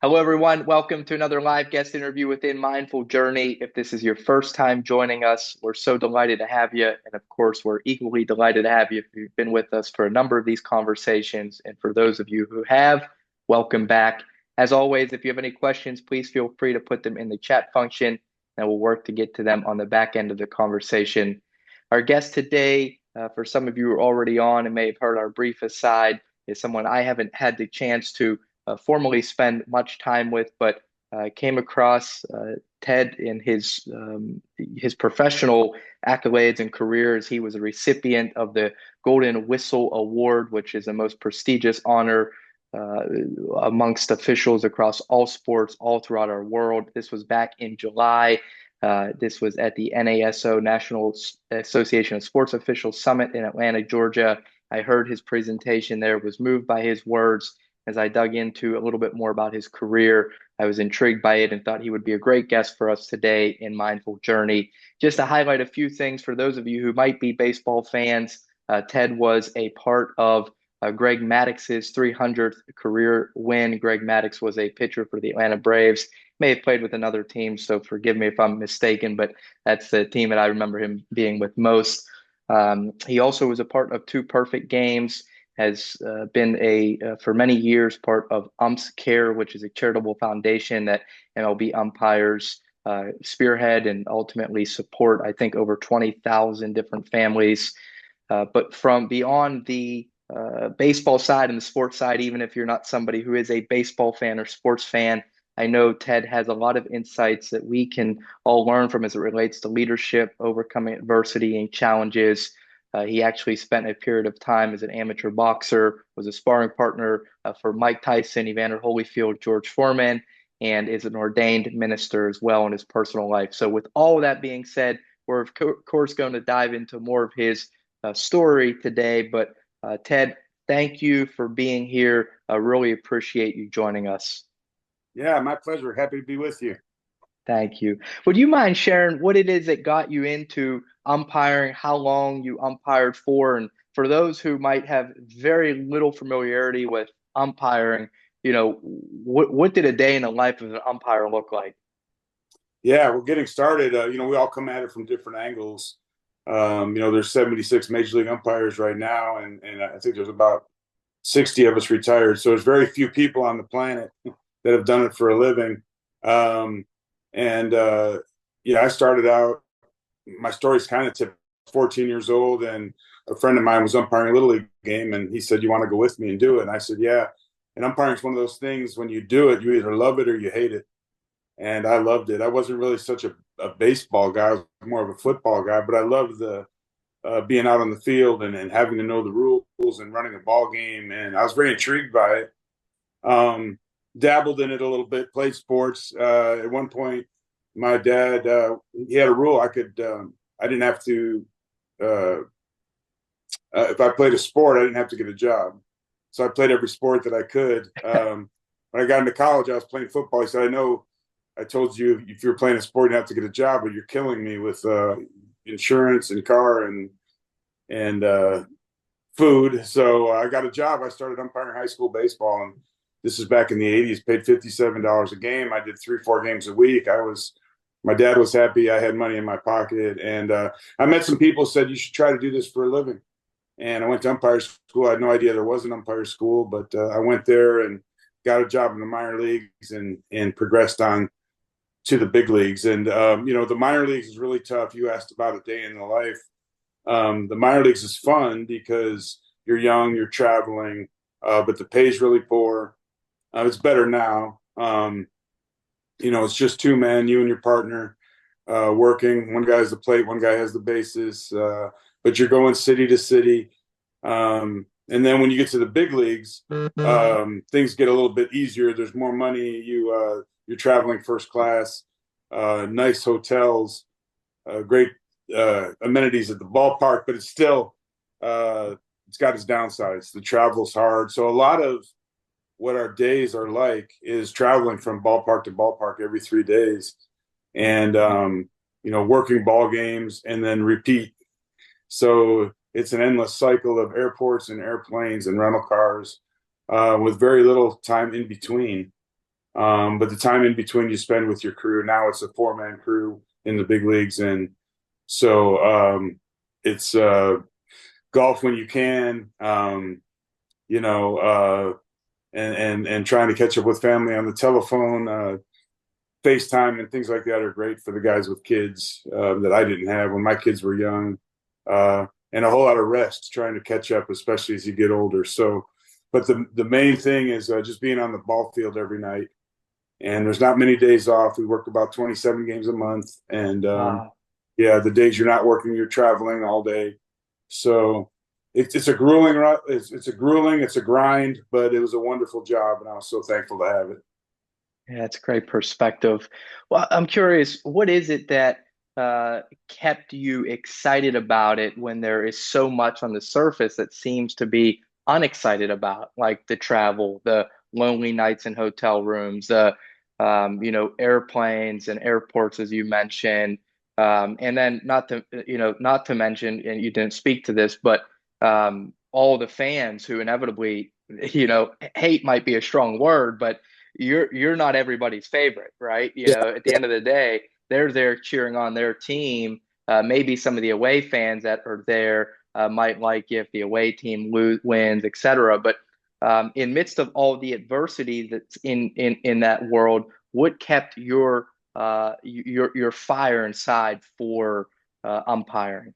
Hello, everyone. Welcome to another live guest interview within Mindful Journey. If this is your first time joining us, we're so delighted to have you. And of course, we're equally delighted to have you if you've been with us for a number of these conversations. And for those of you who have, welcome back. As always, if you have any questions, please feel free to put them in the chat function, and we'll work to get to them on the back end of the conversation. Our guest today, for some of you who are already on and may have heard our brief aside, is someone I haven't had the chance to formally spend much time with, but came across Ted in his professional accolades and careers. He was a recipient of the Golden Whistle Award, which is the most prestigious honor uh, amongst officials across all sports all throughout our world. This was back in July. This was at the NASO, National Association of Sports Officials Summit in Atlanta, Georgia. I heard his presentation there, was moved by his words. As I dug into a little bit more about his career, I was intrigued by it and thought he would be a great guest for us today in Mindful Journey. Just to highlight a few things for those of you who might be baseball fans, Ted was a part of Greg Maddox's 300th career win. Greg Maddux was a pitcher for the Atlanta Braves. May have played with another team, so forgive me if I'm mistaken, but that's the team that I remember him being with most. He also was a part of two perfect games, has been for many years part of Umps Care, which is a charitable foundation that MLB umpires spearhead and ultimately support, I think, over 20,000 different families. But from beyond the baseball side and the sports side, even if you're not somebody who is a baseball fan or sports fan, I know Ted has a lot of insights that we can all learn from as it relates to leadership, overcoming adversity and challenges. He actually spent a period of time as an amateur boxer, was a sparring partner for Mike Tyson, Evander Holyfield, George Foreman, and is an ordained minister as well in his personal life. So, with all of that being said, we're of course going to dive into more of his story today. But Ted, thank you for being here. I really appreciate you joining us. Yeah, my pleasure. Happy to be with you. Thank you. Would you mind sharing what it is that got you into umpiring, how long you umpired for, and for those who might have very little familiarity with umpiring, what did a day in the life of an umpire look like? Yeah, we're getting started. We all come at it from different angles. There's 76 major league umpires right now, and I think there's about 60 of us retired. So there's very few people on the planet that have done it for a living. Um, and Yeah, I started out. My story's kind of typical. 14 years old, and a friend of mine was umpiring a little league game, and he said, "You want to go with me and do it?" And I said, "Yeah." And umpiring is one of those things when you do it, you either love it or you hate it. And I loved it. I wasn't really such a baseball guy; I was more of a football guy, but I loved the being out on the field and having to know the rules and running a ball game. And I was very intrigued by it. Dabbled in it a little bit, played sports. At one point, my dad he had a rule I didn't have to uh, if I played a sport, I didn't have to get a job. So I played every sport that I could. When I got into college, I was playing football. He said, "I know I told you if you're playing a sport, you have to get a job, but you're killing me with insurance and car and food." So I got a job. I started umpiring high school baseball, and this is back in the '80s. Paid $57 a game. I did 3, 4 games a week. My dad was happy. I had money in my pocket, and I met some people who said you should try to do this for a living. And I went to umpire school. I had no idea there was an umpire school, but I went there and got a job in the minor leagues and progressed on to the big leagues. And the minor leagues is really tough. You asked about a day in the life. The minor leagues is fun because you're young, you're traveling, but the pay is really poor. It's better now. It's just two men, you and your partner, working. One guy has the plate, one guy has the bases, but you're going city to city. And then when you get to the big leagues, things get a little bit easier. There's more money. You're traveling first class, nice hotels, great amenities at the ballpark, but it's got its downsides. The travel's hard. So a lot of what our days are like is traveling from ballpark to ballpark every 3 days and, working ball games and then repeat. So it's an endless cycle of airports and airplanes and rental cars with very little time in between. But the time in between you spend with your crew, now it's a four-man crew in the big leagues. And so it's golf when you can, you know, and trying to catch up with family on the telephone. FaceTime and things like that are great for the guys with kids that I didn't have when my kids were young, and a whole lot of rest trying to catch up, especially as you get older. So, but the main thing is just being on the ball field every night. And there's not many days off. We work about 27 games a month, and Wow. yeah, the days you're not working, you're traveling all day. So it's a grueling, it's a grind, but it was a wonderful job, and I was so thankful to have it. Yeah, that's great perspective. Well, I'm curious, what is it that kept you excited about it when there is so much on the surface that seems to be unexcited about, like the travel, the lonely nights in hotel rooms, the airplanes and airports, as you mentioned, and then not to mention, and you didn't speak to this, but all the fans who inevitably, hate might be a strong word, but you're not everybody's favorite, right? Yeah, At the end of the day, they're there cheering on their team. Maybe some of the away fans that are there might like if the away team wins, etc. But in midst of all the adversity that's in that world, what kept your fire inside for umpiring?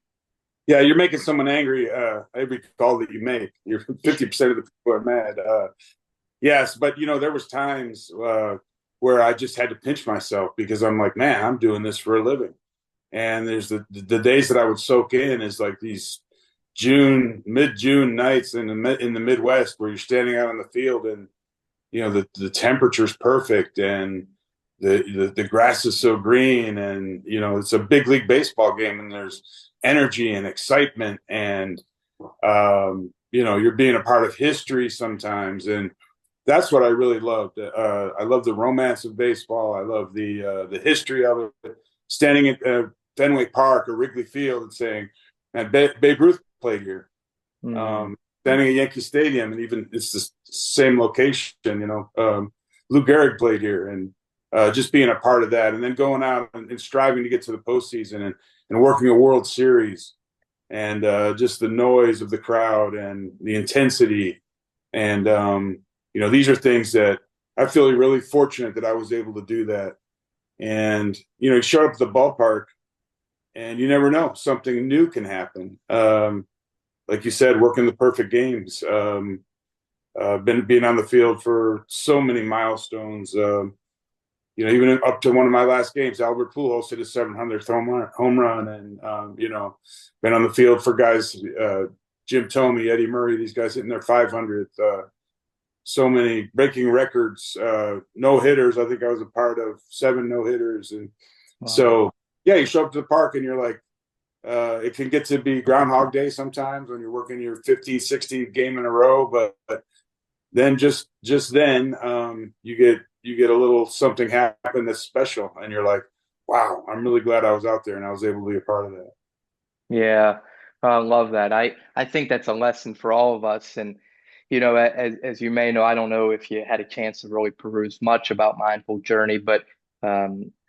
yeah, you're making someone angry every call that you make. You're 50% of the people are mad. Yes, but there was times where I just had to pinch myself because I'm like, man, I'm doing this for a living. And there's the days that I would soak in is like these mid-June nights in the Midwest where you're standing out on the field and the temperature's perfect and the grass is so green and it's a big league baseball game and there's energy and excitement and you're being a part of history sometimes and that's what I really loved. I love the romance of baseball. I love the history of it. Standing at Fenway Park or Wrigley Field and saying, "Man, Babe Ruth played here." Hmm. Um, Standing at Yankee Stadium and even it's the same location. Lou Gehrig played here, and just being a part of that, and then going out and striving to get to the postseason and working a World Series, and just the noise of the crowd and the intensity and these are things that I feel really fortunate that I was able to do that. And you show up at the ballpark, and you never know, something new can happen. Like you said, working the perfect games. Been being on the field for so many milestones. Even up to one of my last games, Albert Pujols hit his 700th home run, and been on the field for guys, Jim Thome, Eddie Murray, these guys hitting their 500th. So many breaking records, no hitters. I think I was a part of 7 no hitters, and Wow. so yeah, you show up to the park and you're like, it can get to be Groundhog Day sometimes when you're working your 15th, 16th game in a row, but then just then you get a little something happen that's special, and you're like, wow, I'm really glad I was out there and I was able to be a part of that. Yeah, I love that. I think that's a lesson for all of us. And, as you may know, I don't know if you had a chance to really peruse much about Mindful Journey, but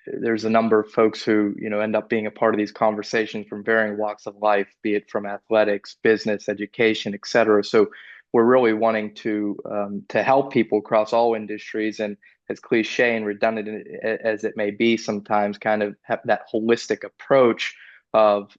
there's a number of folks who, end up being a part of these conversations from varying walks of life, be it from athletics, business, education, et cetera. So we're really wanting to help people across all industries. And as cliche and redundant as it may be, sometimes kind of have that holistic approach of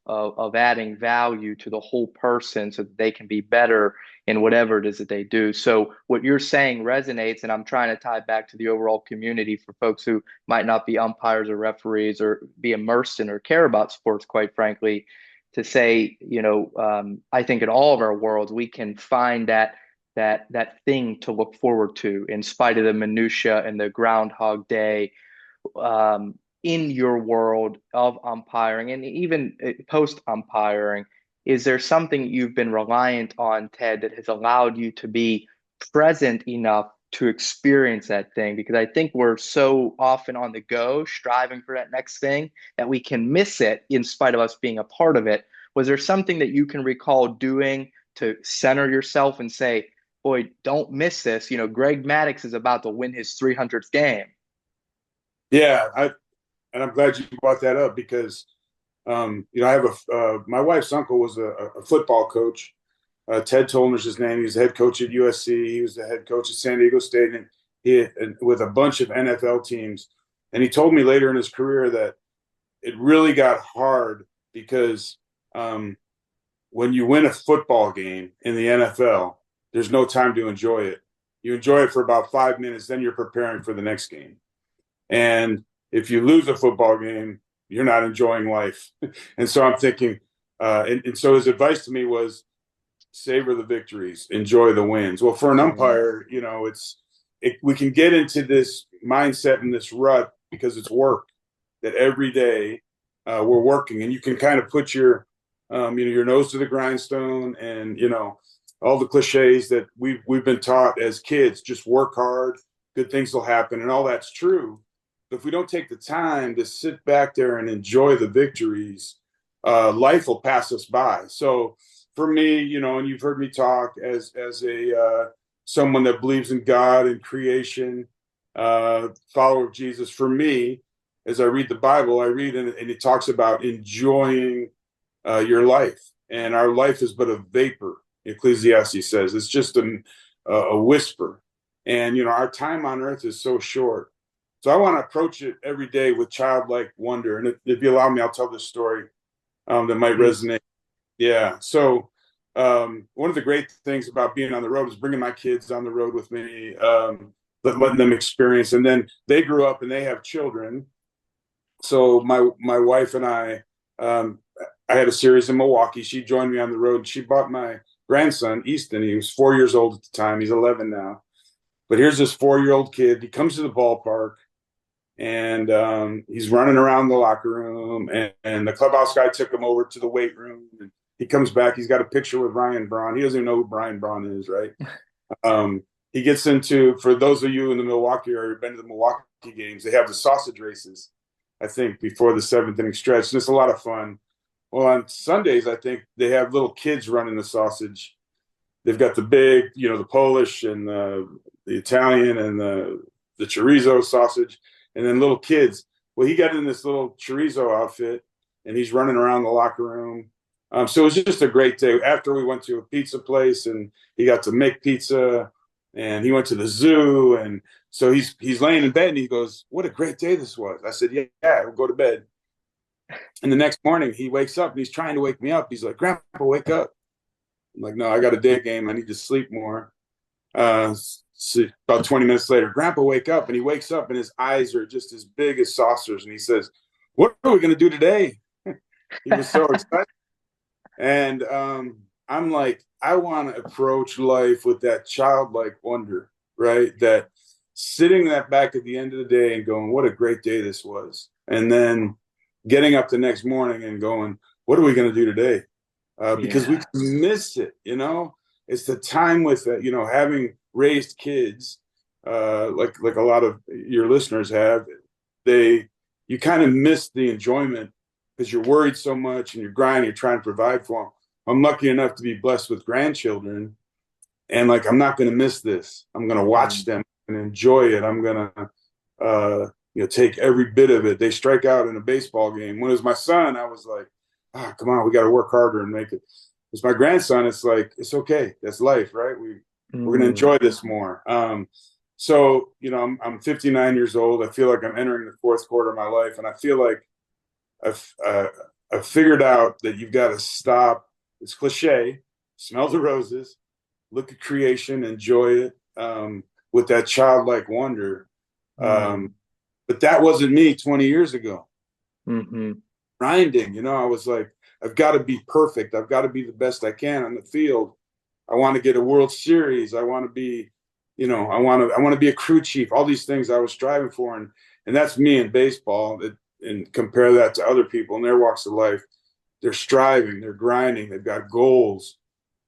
adding value to the whole person so that they can be better in whatever it is that they do. So what you're saying resonates, and I'm trying to tie back to the overall community for folks who might not be umpires or referees or be immersed in or care about sports, quite frankly, to say, I think in all of our worlds we can find that thing to look forward to in spite of the minutia and the Groundhog Day in your world of umpiring and even post umpiring, is there something you've been reliant on, Ted, that has allowed you to be present enough to experience that thing? Because I think we're so often on the go, striving for that next thing, that we can miss it in spite of us being a part of it. Was there something that you can recall doing to center yourself and say, boy, don't miss this. Greg Maddux is about to win his 300th game. Yeah, and I'm glad you brought that up because I have my wife's uncle was a football coach. Ted Tolner's his name. He was the head coach at USC. He was the head coach at San Diego State, and with a bunch of NFL teams. And he told me later in his career that it really got hard because when you win a football game in the NFL, there's no time to enjoy it. You enjoy it for about 5 minutes, then you're preparing for the next game. And if you lose a football game, you're not enjoying life. And so I'm thinking, and so his advice to me was savor the victories, enjoy the wins. Well, for an umpire, we can get into this mindset and this rut because it's work that every day we're working, and you can kind of put your your nose to the grindstone, and all the cliches that we've been taught as kids. Just work hard, good things will happen, and all that's true. But if we don't take the time to sit back there and enjoy the victories, life will pass us by. So for me, and you've heard me talk as a someone that believes in God and creation, follower of Jesus. For me, as I read the Bible, I read and it talks about enjoying your life, and our life is but a vapor. Ecclesiastes says it's just a whisper, and our time on earth is so short. So I want to approach it every day with childlike wonder. And if you allow me, I'll tell this story that might resonate. Yeah. So one of the great things about being on the road is bringing my kids on the road with me, letting them experience. And then they grew up and they have children. So my wife and I had a series in Milwaukee. She joined me on the road. She bought my grandson, Easton. He was 4 years old at the time. He's 11 now. But here's this 4-year-old kid. He comes to the ballpark, and he's running around the locker room, and the clubhouse guy took him over to the weight room, and he comes back. He's got a picture with Ryan Braun. He doesn't even know who Brian Braun is, right? He gets into, for those of you in the Milwaukee area who've been to the Milwaukee games, they have the sausage races, I think, before the seventh inning stretch. And it's a lot of fun. Well, on Sundays, I think they have little kids running the sausage. They've got the big, the Polish and the Italian and the chorizo sausage, and then little kids. Well, he got in this little chorizo outfit, and he's running around the locker room. So it was just a great day. After we went to a pizza place, and he got to make pizza, and he went to the zoo, and so he's laying in bed, and he goes, "What a great day this was." I said, "Yeah, we'll go to bed." And the next morning, he wakes up, and he's trying to wake me up. He's like, "Grandpa, wake up." I'm like, "No, I got a day game. I need to sleep more." So about 20 minutes later, Grandpa, wake up. And he wakes up, and his eyes are just as big as saucers. And he says, "What are we going to do today?" He was so excited. And I'm like, I want to approach life with that childlike wonder, right? That sitting that back at the end of the day and going, "What a great day this was." And then getting up the next morning and going, "What are we going to do today?" Because we miss it, It's the time with it, having raised kids, like a lot of your listeners have. You kind of miss the enjoyment because you're worried so much and you're grinding, you're trying to provide for them. I'm lucky enough to be blessed with grandchildren, and I'm not going to miss this. I'm going to watch them and enjoy it. I'm going to, take every bit of it. They strike out in a baseball game. When it was my son, I was like, come on, we got to work harder and make it. It's my grandson. It's like, it's okay. That's life, right? We're going to enjoy this more. So, I'm 59 years old. I feel like I'm entering the fourth quarter of my life. And I feel like I've figured out that you've got to stop. It's cliche, smell the roses, look at creation, enjoy it with that childlike wonder. But that wasn't me 20 years ago. Grinding, I was like, I've got to be perfect. I've got to be the best I can on the field. I want to get a World Series. I want to be, I want to be a crew chief. All these things I was striving for, and that's me in baseball. And compare that to other people in their walks of life. They're striving, they're grinding, they've got goals.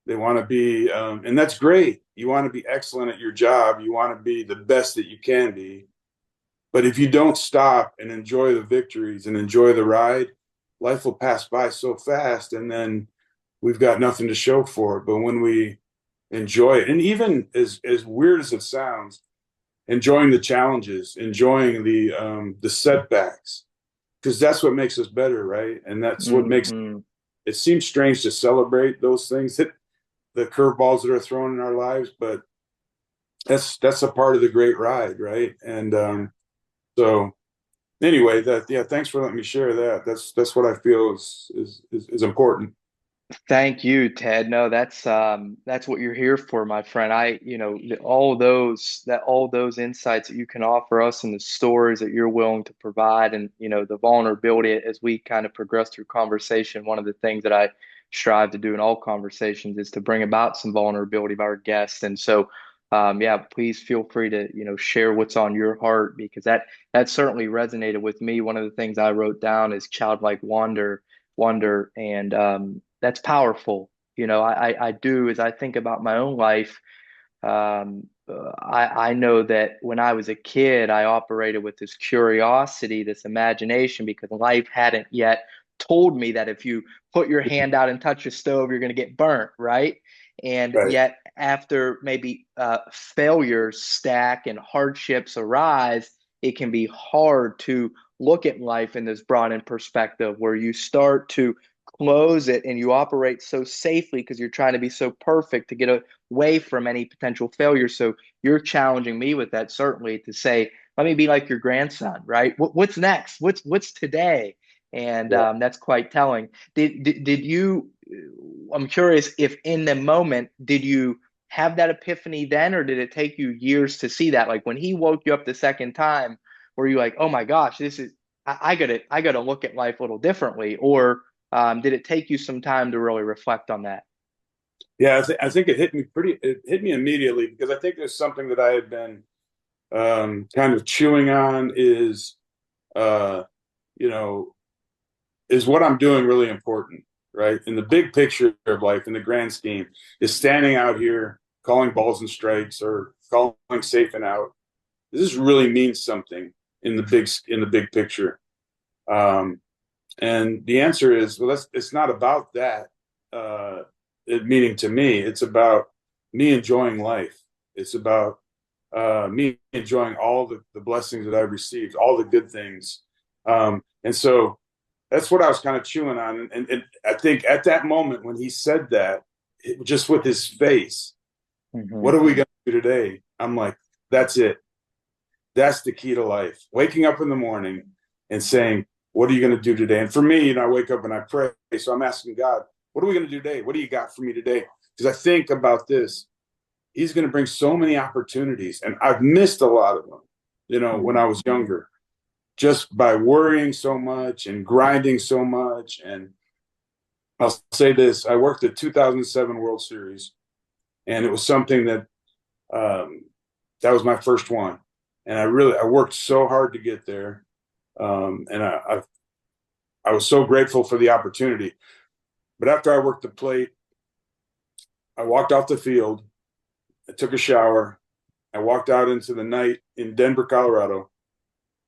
They want to be, and that's great. You want to be excellent at your job. You want to be the best that you can be. But if you don't stop and enjoy the victories and enjoy the ride, life will pass by so fast, and then we've got nothing to show for it. But when we enjoy it. And even as weird as it sounds, enjoying the challenges, enjoying the setbacks, because that's what makes us better, right? And that's what makes Hmm. it seems strange to celebrate those things, that the curveballs that are thrown in our lives, but that's a part of the great ride, right? And so anyway, that yeah, thanks for letting me share that. That's what I feel is important. Thank you, Ted. No, that's what you're here for, my friend. All those insights that you can offer us and the stories that you're willing to provide and the vulnerability as we kind of progress through conversation. One of the things that I strive to do in all conversations is to bring about some vulnerability by our guests. And so yeah, please feel free to, share what's on your heart because that certainly resonated with me. One of the things I wrote down is childlike wonder, and that's powerful. I do as I think about my own life. I know that when I was a kid, I operated with this curiosity, this imagination, because life hadn't yet told me that if you put your hand out and touch a stove, you're going to get burnt, right? And Right. yet, after maybe failures stack and hardships arise, it can be hard to look at life in this broadened perspective where you start to close it and you operate so safely because you're trying to be so perfect to get away from any potential failure. So you're challenging me with that certainly to say, let me be like your grandson, right? What's next? What's today? And Yeah. that's quite telling. Did you? I'm curious if in the moment did you have that epiphany then, or did it take you years to see that? Like when he woke you up the second time, were you like, oh my gosh, this is I gotta look at life a little differently, or did it take you some time to really reflect on that? Yeah, I think it hit me immediately because I think there's something that I had been kind of chewing on is uh, you know, is what I'm doing really important, right? In the big picture of life, in the grand scheme, is standing out here calling balls and strikes or calling safe and out. This really means something in the big picture. Um, and the answer is, well, it's not about that. Meaning to me, it's about me enjoying life. It's about me enjoying all the blessings that I've received, all the good things. And so that's what I was kind of chewing on. And I think at that moment when he said that, just with his face, what Hmm. are we going to do today? I'm like, that's it. That's the key to life. Waking up in the morning and saying, what are you going to do today? And for me, I wake up and I pray. So I'm asking God, what are we going to do today? What do you got for me today? Because I think about this. He's going to bring so many opportunities. And I've missed a lot of them, when I was younger, just by worrying so much and grinding so much. And I'll say this, I worked the 2007 World Series, and it was something that um, that was my first one. And I worked so hard to get there. And I was so grateful for the opportunity. But after I worked the plate, I walked off the field, I took a shower, I walked out into the night in Denver, Colorado,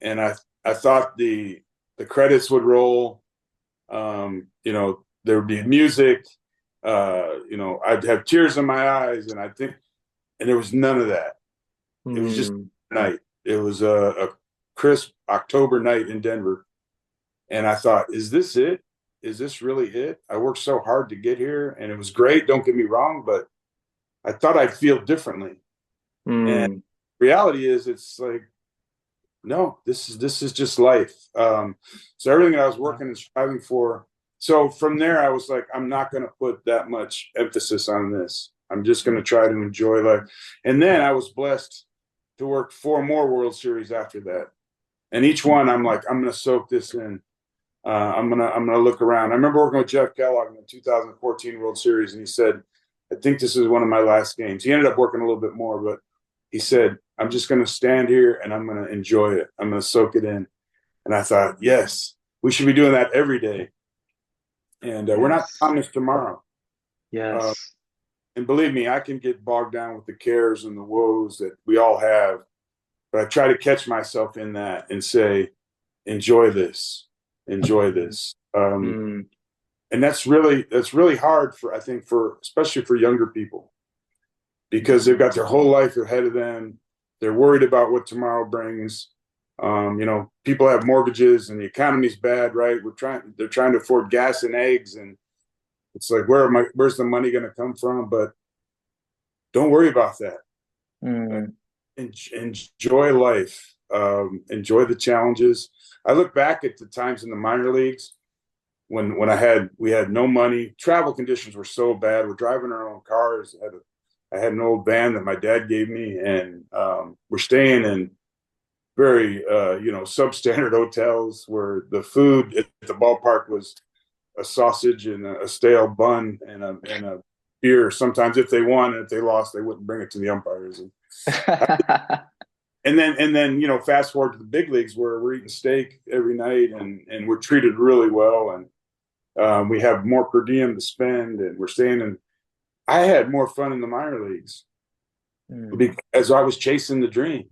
and I thought the credits would roll. There would be music. I'd have tears in my eyes, and there was none of that. It was just Mm. night. It was a crisp October night in Denver, and I thought, is this it? Is this really it? I worked so hard to get here, and it was great. Don't get me wrong, but I thought I'd feel differently. And Mm. reality is, it's like, no, this is just life. So everything that I was Yeah. working and striving for. So from there, I was like, I'm not going to put that much emphasis on this. I'm just going to try to enjoy life. And then I was blessed to work four more World Series after that. And each one, I'm like, I'm going to soak this in. I'm gonna look around. I remember working with Jeff Kellogg in the 2014 World Series, and he said, "I think this is one of my last games." He ended up working a little bit more, but he said, "I'm just gonna stand here and I'm gonna enjoy it. I'm gonna soak it in." And I thought, yes, we should be doing that every day. And we're not Yes. promised tomorrow. Uh, Yes. and believe me, I can get bogged down with the cares and the woes that we all have, but I try to catch myself in that and say, "Enjoy this, enjoy this." Mm. And that's really hard for, I think, for especially for younger people. because they've got their whole life ahead of them. They're worried about what tomorrow brings. People have mortgages and the economy's bad, right? They're trying to afford gas and eggs, and it's like, where's the money going to come from? But don't worry about that. Uh, Mm. enjoy life. Enjoy the challenges. I look back at the times in the minor leagues when we had no money. Travel conditions were so bad. We're driving our own cars. I had an old van that my dad gave me, and we're staying in very substandard hotels where the food at the ballpark was a sausage and a stale bun and a beer. Sometimes if they won and if they lost, they wouldn't bring it to the umpires. And then fast forward to the big leagues where we're eating steak every night and we're treated really well, and we have more per diem to spend, and we're staying in. I had more fun in the minor leagues Mm. because I was chasing the dream.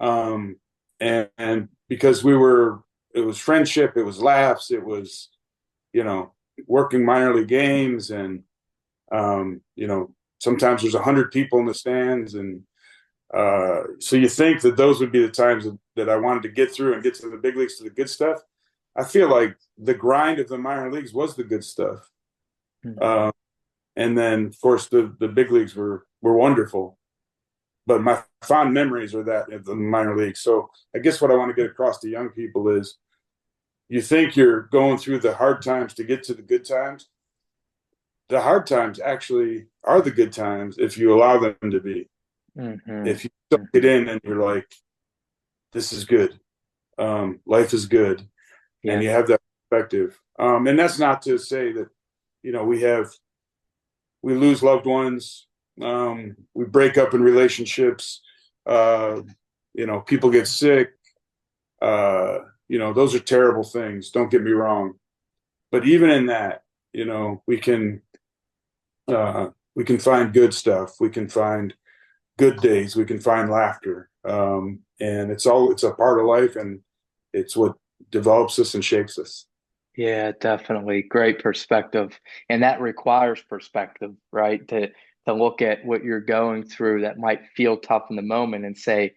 And because it was friendship, it was laughs, it was, working minor league games. And, sometimes there's 100 people in the stands. And so you think that those would be the times that I wanted to get through and get to the big leagues, to the good stuff. I feel like the grind of the minor leagues was the good stuff. Mm. Um, and then, of course, the big leagues were wonderful. But my fond memories are that of the minor leagues. So I guess what I want to get across to young people is, you think you're going through the hard times to get to the good times. The hard times actually are the good times if you allow them to be. Mhm. If you suck it Mhm. in and you're like, this is good. Life is good. And Yeah. you have that perspective. And that's not to say that, we lose loved ones. We break up in relationships. Uh, people get sick. Uh, those are terrible things. Don't get me wrong. But even in that, we can find good stuff. We can find good days. We can find laughter. And it's a part of life, and it's what develops us and shapes us. Yeah, definitely. Great perspective. And that requires perspective, right? To look at what you're going through that might feel tough in the moment and say,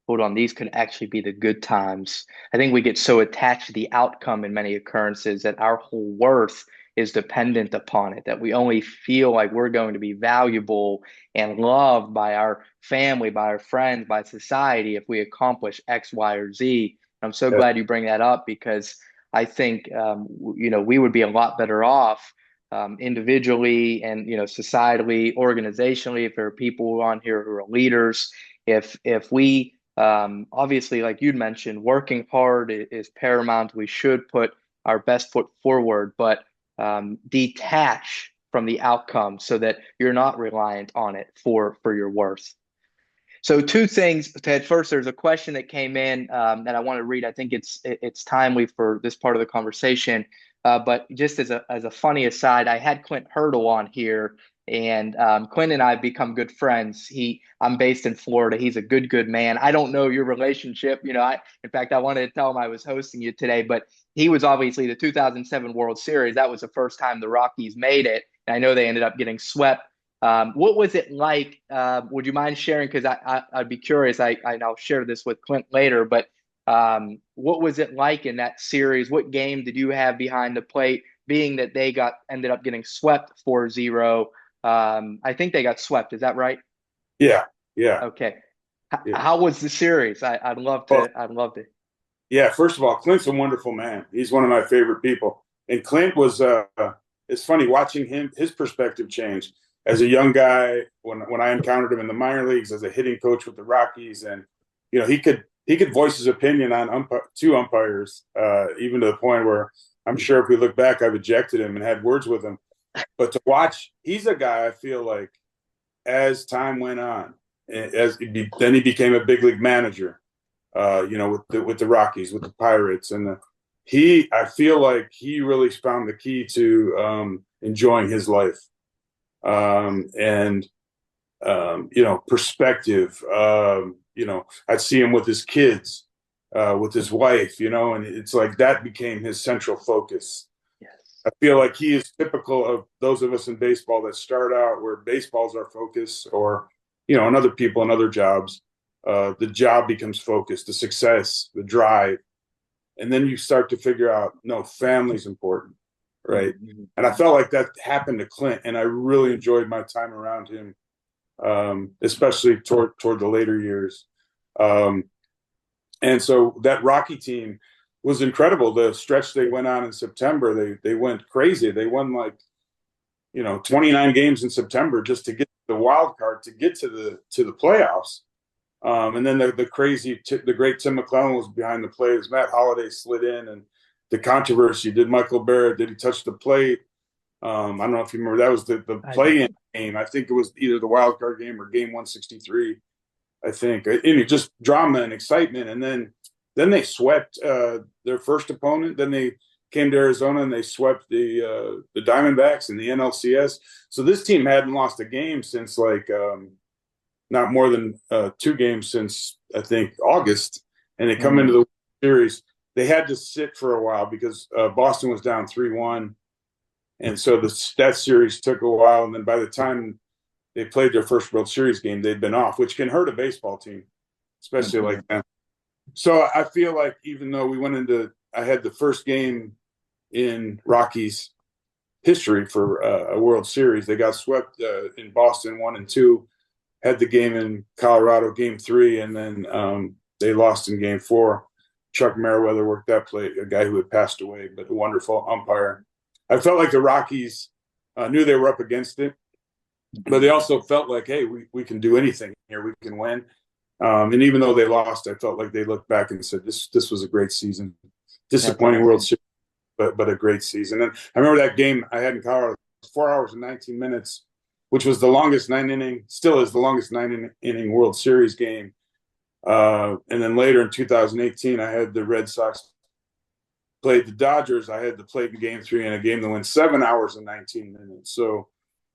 hold on, these could actually be the good times. I think we get so attached to the outcome in many occurrences that our whole worth is dependent upon it, that we only feel like we're going to be valuable and loved by our family, by our friends, by society if we accomplish X, Y, or Z. I'm so Yes. glad you bring that up because I think we would be a lot better off individually and societally, organizationally, if there are people on here who are leaders, if we obviously, like you'd mentioned, working hard is paramount. We should put our best foot forward, but detach from the outcome so that you're not reliant on it for your worth. So two things, Ted. First, there's a question that came in that I want to read. I think it's timely for this part of the conversation. But just as a funny aside, I had Clint Hurdle on here, and Clint and I have become good friends. I'm based in Florida. He's a good man. I don't know your relationship. In fact, I wanted to tell him I was hosting you today, but he was obviously the 2007 World Series. That was the first time the Rockies made it. And I know they ended up getting swept. What was it like? Would you mind sharing? Because I'd be curious. I'll share this with Clint later, but what was it like in that series? What game did you have behind the plate? Being that they ended up getting swept 4-0. I think they got swept. Is that right? Yeah. Yeah. Okay. Yeah. How was the series? I'd love Well, to. I'd love to. yeah. First of all, Clint's a wonderful man. He's one of my favorite people. And Clint was, it's funny watching his perspective change as a young guy when I encountered him in the minor leagues as a hitting coach with the Rockies. And, he could voice his opinion on two umpires, even to the point where I'm sure if we look back, I've ejected him and had words with him. But to watch, he's a guy I feel like as time went on, then he became a big league manager, with the Rockies, with the Pirates, and I feel like he really found the key to enjoying his life, and perspective. I'd see him with his kids, with his wife, and it's like that became his central focus. Yes. I feel like he is typical of those of us in baseball that start out where baseball's our focus, or and other people in other jobs. The job becomes focused, the success, the drive, and then you start to figure out, no, family's important, right? Mm-hmm. And I felt like that happened to Clint, and I really enjoyed my time around him, especially toward the later years. Um, and so that Rocky team was incredible. The stretch they went on in September, they went crazy. They won like 29 games in September just to get the wild card to get to the playoffs. And then the great Tim McClellan was behind the plate as Matt Holliday slid in, and the controversy: did Michael Barrett, did he touch the plate? I don't know if you remember, that was the I play-in do. game. I think it was either the wild card game or game 163. I think, and it just drama and excitement. And then they swept their first opponent. Then they came to Arizona and they swept the Diamondbacks in the NLCS. So this team hadn't lost a game since like not more than 2 games since I think August, and they come into Mm-hmm. the series. They had to sit for a while because Boston was down 3-1, and so that series took a while. And then by the time they played their first World Series game, they'd been off, which can hurt a baseball team, especially Mm-hmm. like that. So I feel like even though I had the first game in Rockies history for a World Series. They got swept in Boston 1-2, had the game in Colorado, game 3, and then they lost in game 4. Chuck Meriwether worked that play, a guy who had passed away, but a wonderful umpire. I felt like the Rockies knew they were up against it, but they also felt like, hey, we can do anything here. We can win. And even though they lost, I felt like they looked back and said, this was a great season. That's Disappointing World awesome. Series, but a great season. And I remember that game I had in Colorado, 4 hours and 19 minutes, which was the longest 9 inning, still is the longest 9 inning World Series game. And then later in 2018, I had the Red Sox played the Dodgers. I had to play in game 3 in a game that went 7 hours and 19 minutes. So,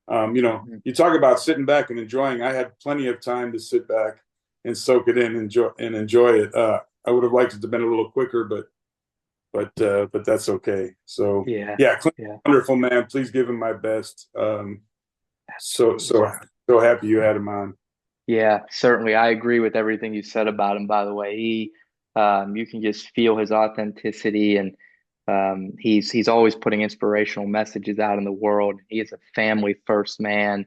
Mm-hmm. you talk about sitting back and enjoying. I had plenty of time to sit back and soak it in, enjoy it. I would have liked it to have been a little quicker, but that's okay. So Yeah. yeah, Clint's Yeah. a wonderful man. Please give him my best. So Absolutely. so so happy you had him on. Yeah, certainly. I agree with everything you said about him, by the way. You can just feel his authenticity, and he's always putting inspirational messages out in the world. He is a family first man,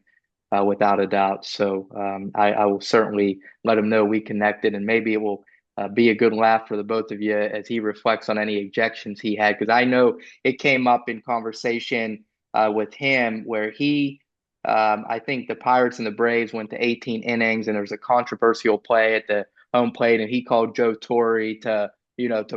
without a doubt. So I will certainly let him know we connected, and maybe it will be a good laugh for the both of you as he reflects on any ejections he had, because I know it came up in conversation with him where I think the Pirates and the Braves went to 18 innings, and there was a controversial play at the home plate, and he called Joe Torre to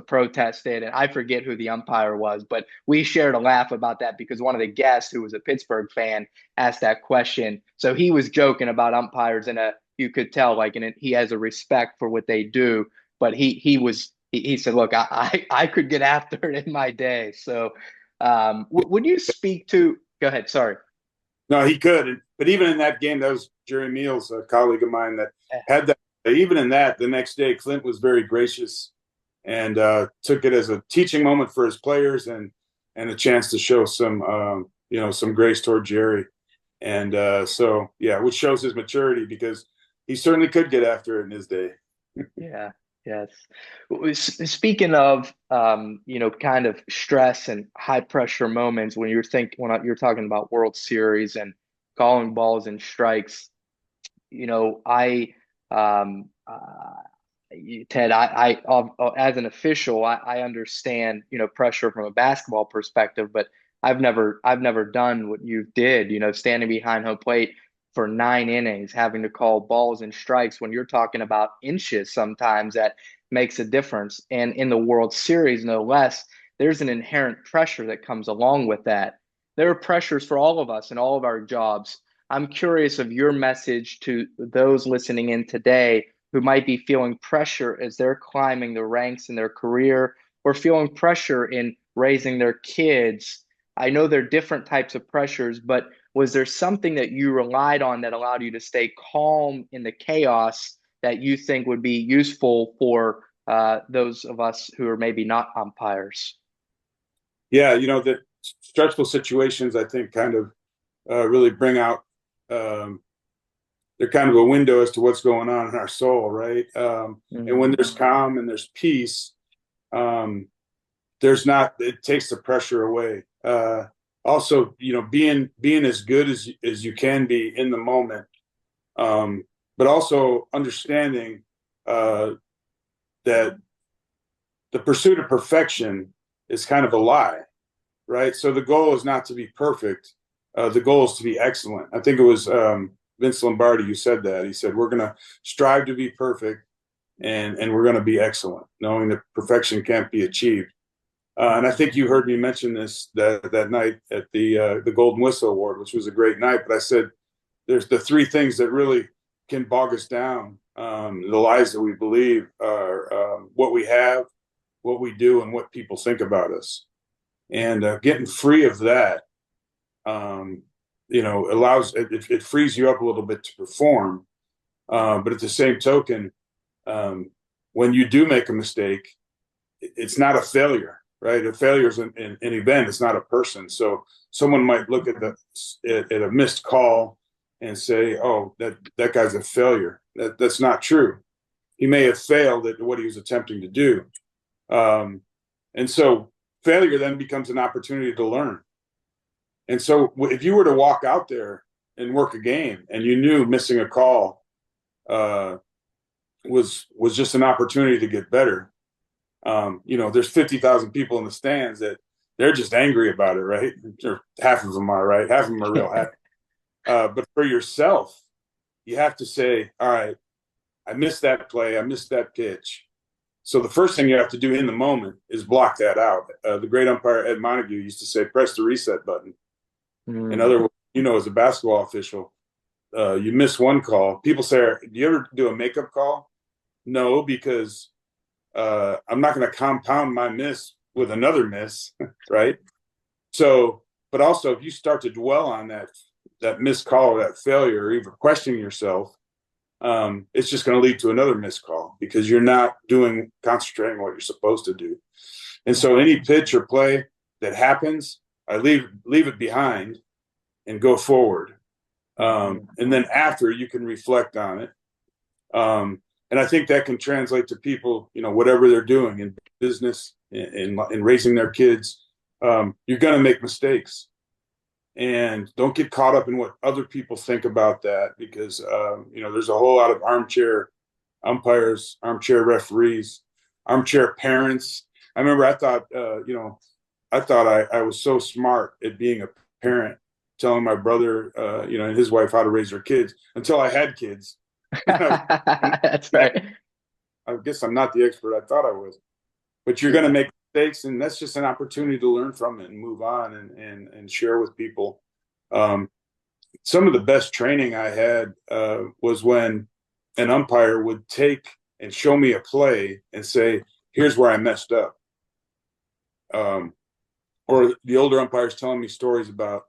protest it. And I forget who the umpire was, but we shared a laugh about that because one of the guests, who was a Pittsburgh fan, asked that question. So he was joking about umpires, and you could tell like, and he has a respect for what they do. But he said, look, I could get after it in my day. So would you speak to? Go ahead. Sorry. No, he could. But even in that game, that was Jerry Meals, a colleague of mine, that had that. Even in that, the next day, Clint was very gracious and took it as a teaching moment for his players, and a chance to show some grace toward Jerry. And so yeah, which shows his maturity, because he certainly could get after it in his day. Yeah, yes. Speaking of, kind of stress and high pressure moments when you're talking about World Series and calling balls and strikes, I, Ted, as an official, I understand, pressure from a basketball perspective, but I've never done what you did, standing behind home plate for 9 innings, having to call balls and strikes when you're talking about inches sometimes that makes a difference. And in the World Series, no less, there's an inherent pressure that comes along with that. There are pressures for all of us in all of our jobs. I'm curious of your message to those listening in today who might be feeling pressure as they're climbing the ranks in their career, or feeling pressure in raising their kids. I know there are different types of pressures, but was there something that you relied on that allowed you to stay calm in the chaos that you think would be useful for those of us who are maybe not umpires? Yeah, stressful situations, I think, kind of really bring out. Um, they're kind of a window as to what's going on in our soul, right? And when Mm. there's calm and there's peace, um, there's not. It takes the pressure away. Also, being as good as you can be in the moment, but also understanding uh, that the pursuit of perfection is kind of a lie, right? So the goal is not to be perfect. The goal is to be excellent. I think it was Vince Lombardi who said that. He said, we're going to strive to be perfect and we're going to be excellent, knowing that perfection can't be achieved. And I think you heard me mention this that night at the Golden Whistle Award, which was a great night. But I said there's the three things that really can bog us down. The lies that we believe are what we have, what we do, and what people think about us. And getting free of that, um, allows it frees you up a little bit to perform. But at the same token, um, when you do make a mistake, it's not a failure, right? A failure is an event; it's not a person. So someone might look at a missed call and say, "Oh, that guy's a failure." That's not true. He may have failed at what he was attempting to do, um, and so failure then becomes an opportunity to learn. And so if you were to walk out there and work a game, and you knew missing a call uh, was just an opportunity to get better, there's 50,000 people in the stands that they're just angry about it, right? Or half of them are, right? Half of them are real happy. But for yourself, you have to say, all right, I missed that play. I missed that pitch. So the first thing you have to do in the moment is block that out. The great umpire Ed Montague used to say, press the reset button. In Mm. other words, as a basketball official, you miss one call. People say, do you ever do a makeup call? No, because I'm not going to compound my miss with another miss, right? So, but also if you start to dwell on that missed call or that failure, or even questioning yourself, it's just going to lead to another missed call because you're not concentrating what you're supposed to do. And so, any pitch or play that happens, I leave it behind and go forward. And then after, you can reflect on it. And I think that can translate to people, whatever they're doing in business, in raising their kids. You're going to make mistakes, and don't get caught up in what other people think about that, because there's a whole lot of armchair umpires, armchair referees, armchair parents. I remember I was so smart at being a parent, telling my brother, and his wife how to raise their kids until I had kids. That's right. I guess I'm not the expert I thought I was, but you're going to make mistakes, and that's just an opportunity to learn from it and move on and share with people. Some of the best training I had was when an umpire would take and show me a play and say, "Here's where I messed up," or the older umpires telling me stories about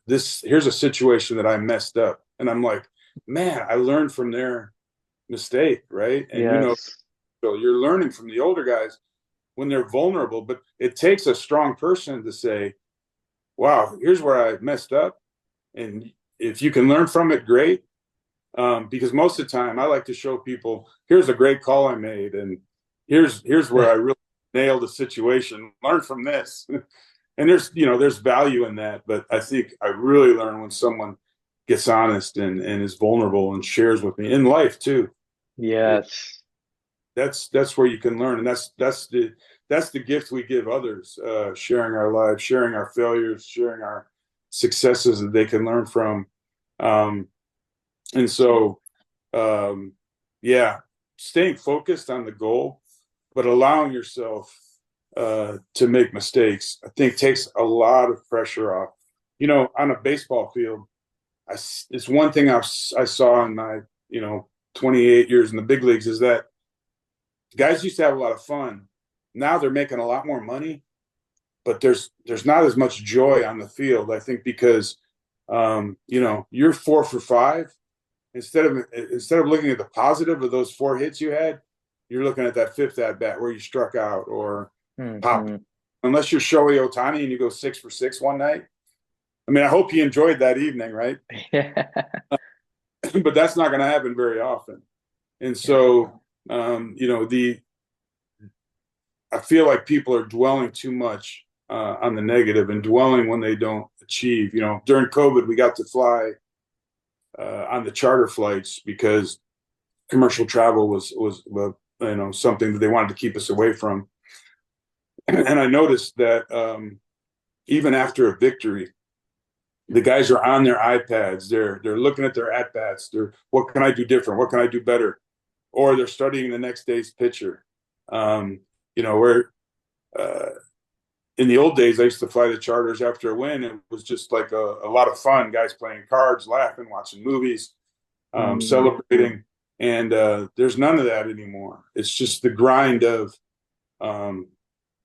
this. Here's a situation that I messed up, and I'm like, man, I learned from their mistake, right? And Yes. so you're learning from the older guys when they're vulnerable, but it takes a strong person to say, wow, here's where I messed up. And if you can learn from it, great. Because most of the time I like to show people, here's a great call I made, and here's where I really nailed a situation. Learn from this. And there's value in that. But I think I really learn when someone gets honest and is vulnerable and shares with me in life too. Yes. That's where you can learn, and that's the gift we give others, sharing our lives, sharing our failures, sharing our successes that they can learn from. And so yeah, staying focused on the goal, but allowing yourself to make mistakes, I think takes a lot of pressure off. On a baseball field, it's one thing I saw in my 28 years in the big leagues, is that guys used to have a lot of fun. Now they're making a lot more money, but there's not as much joy on the field. I think because you're 4 for 5. Instead of looking at the positive of those 4 hits you had, you're looking at that fifth at bat where you struck out or popped. Mhm. unless you're Shohei Ohtani and you go 6 for 6 one night. I mean, I hope he enjoyed that evening, right? Yeah. But that's not going to happen very often. And Yeah. so, I feel like people are dwelling too much on the negative and dwelling when they don't achieve. During COVID, we got to fly on the charter flights because commercial travel was something that they wanted to keep us away from. And I noticed that even after a victory, the guys are on their iPads. They're looking at their at bats. What can I do different? What can I do better? Or they're studying the next day's pitcher. Where in the old days I used to fly the charters after a win. It was just like a lot of fun. Guys playing cards, laughing, watching movies, celebrating. And there's none of that anymore. It's just the grind of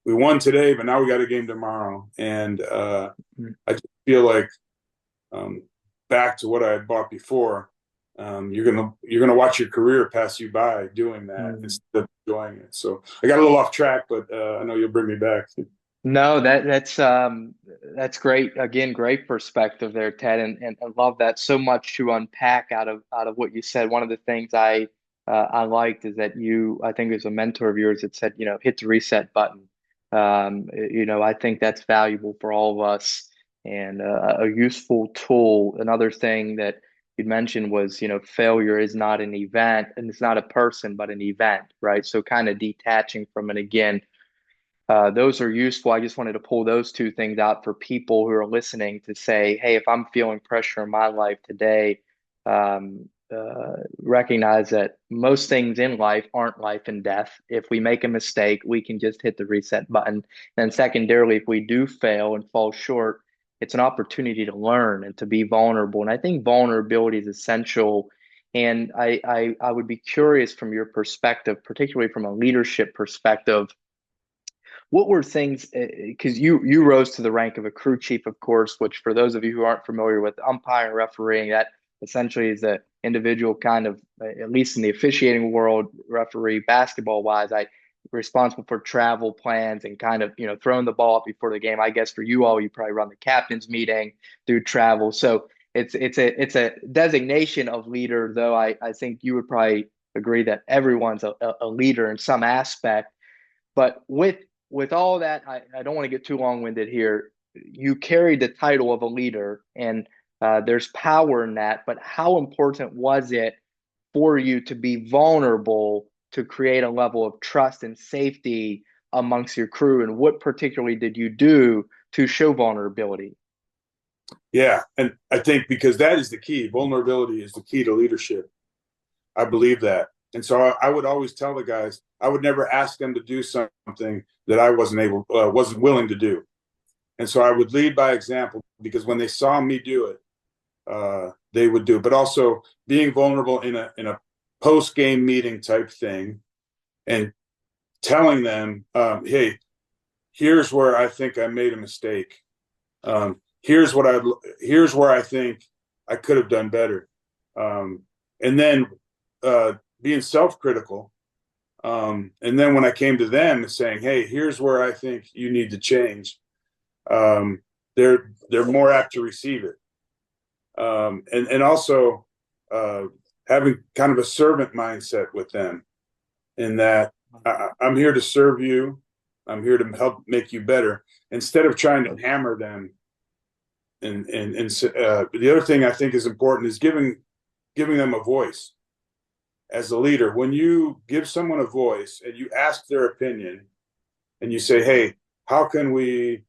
we won today, but now we got a game tomorrow. And I just feel like back to what I had bought before. You're gonna watch your career pass you by doing that instead of enjoying it. So I got a little off track, but I know you'll bring me back. No, that's great. Again, great perspective there, Ted, and I love that. So much to unpack out of what you said. One of the things I liked is that I think it was a mentor of yours that said, hit the reset button. I think that's valuable for all of us and a useful tool. Another thing that you mentioned was, failure is not an event and it's not a person, but an event, right? So kind of detaching from it again. Those are useful. I just wanted to pull those two things out for people who are listening to say, hey, if I'm feeling pressure in my life today, recognize that most things in life aren't life and death. If we make a mistake, we can just hit the reset button. And secondarily, if we do fail and fall short, it's an opportunity to learn and to be vulnerable. And I think vulnerability is essential. And I would be curious from your perspective, particularly from a leadership perspective, what were things, because you rose to the rank of a crew chief, of course, which for those of you who aren't familiar with umpire and refereeing, that essentially is the individual kind of, at least in the officiating world, referee basketball wise, I responsible for travel plans and kind of, throwing the ball up before the game. I guess for you all, you probably run the captain's meeting, do travel. So it's a designation of leader, though I think you would probably agree that everyone's a leader in some aspect. But with all that, I don't want to get too long-winded here. You carry the title of a leader, and there's power in that. But how important was it for you to be vulnerable to create a level of trust and safety amongst your crew? And what particularly did you do to show vulnerability? Yeah, and I think because that is the key. Vulnerability is the key to leadership. I believe that. And so I would always tell the guys, I would never ask them to do something that I wasn't willing to do. And so I would lead by example because when they saw me do it, they would do it. But also being vulnerable in a post game meeting type thing, and telling them, hey, here's where I think I made a mistake. Here's where I think I could have done better. And then being self-critical. And then when I came to them and saying, hey, here's where I think you need to change, they're more apt to receive it. And also having kind of a servant mindset with them, in that I'm here to serve you. I'm here to help make you better instead of trying to hammer them. And the other thing I think is important is giving them a voice. As a leader, when you give someone a voice and you ask their opinion and you say, hey, how can we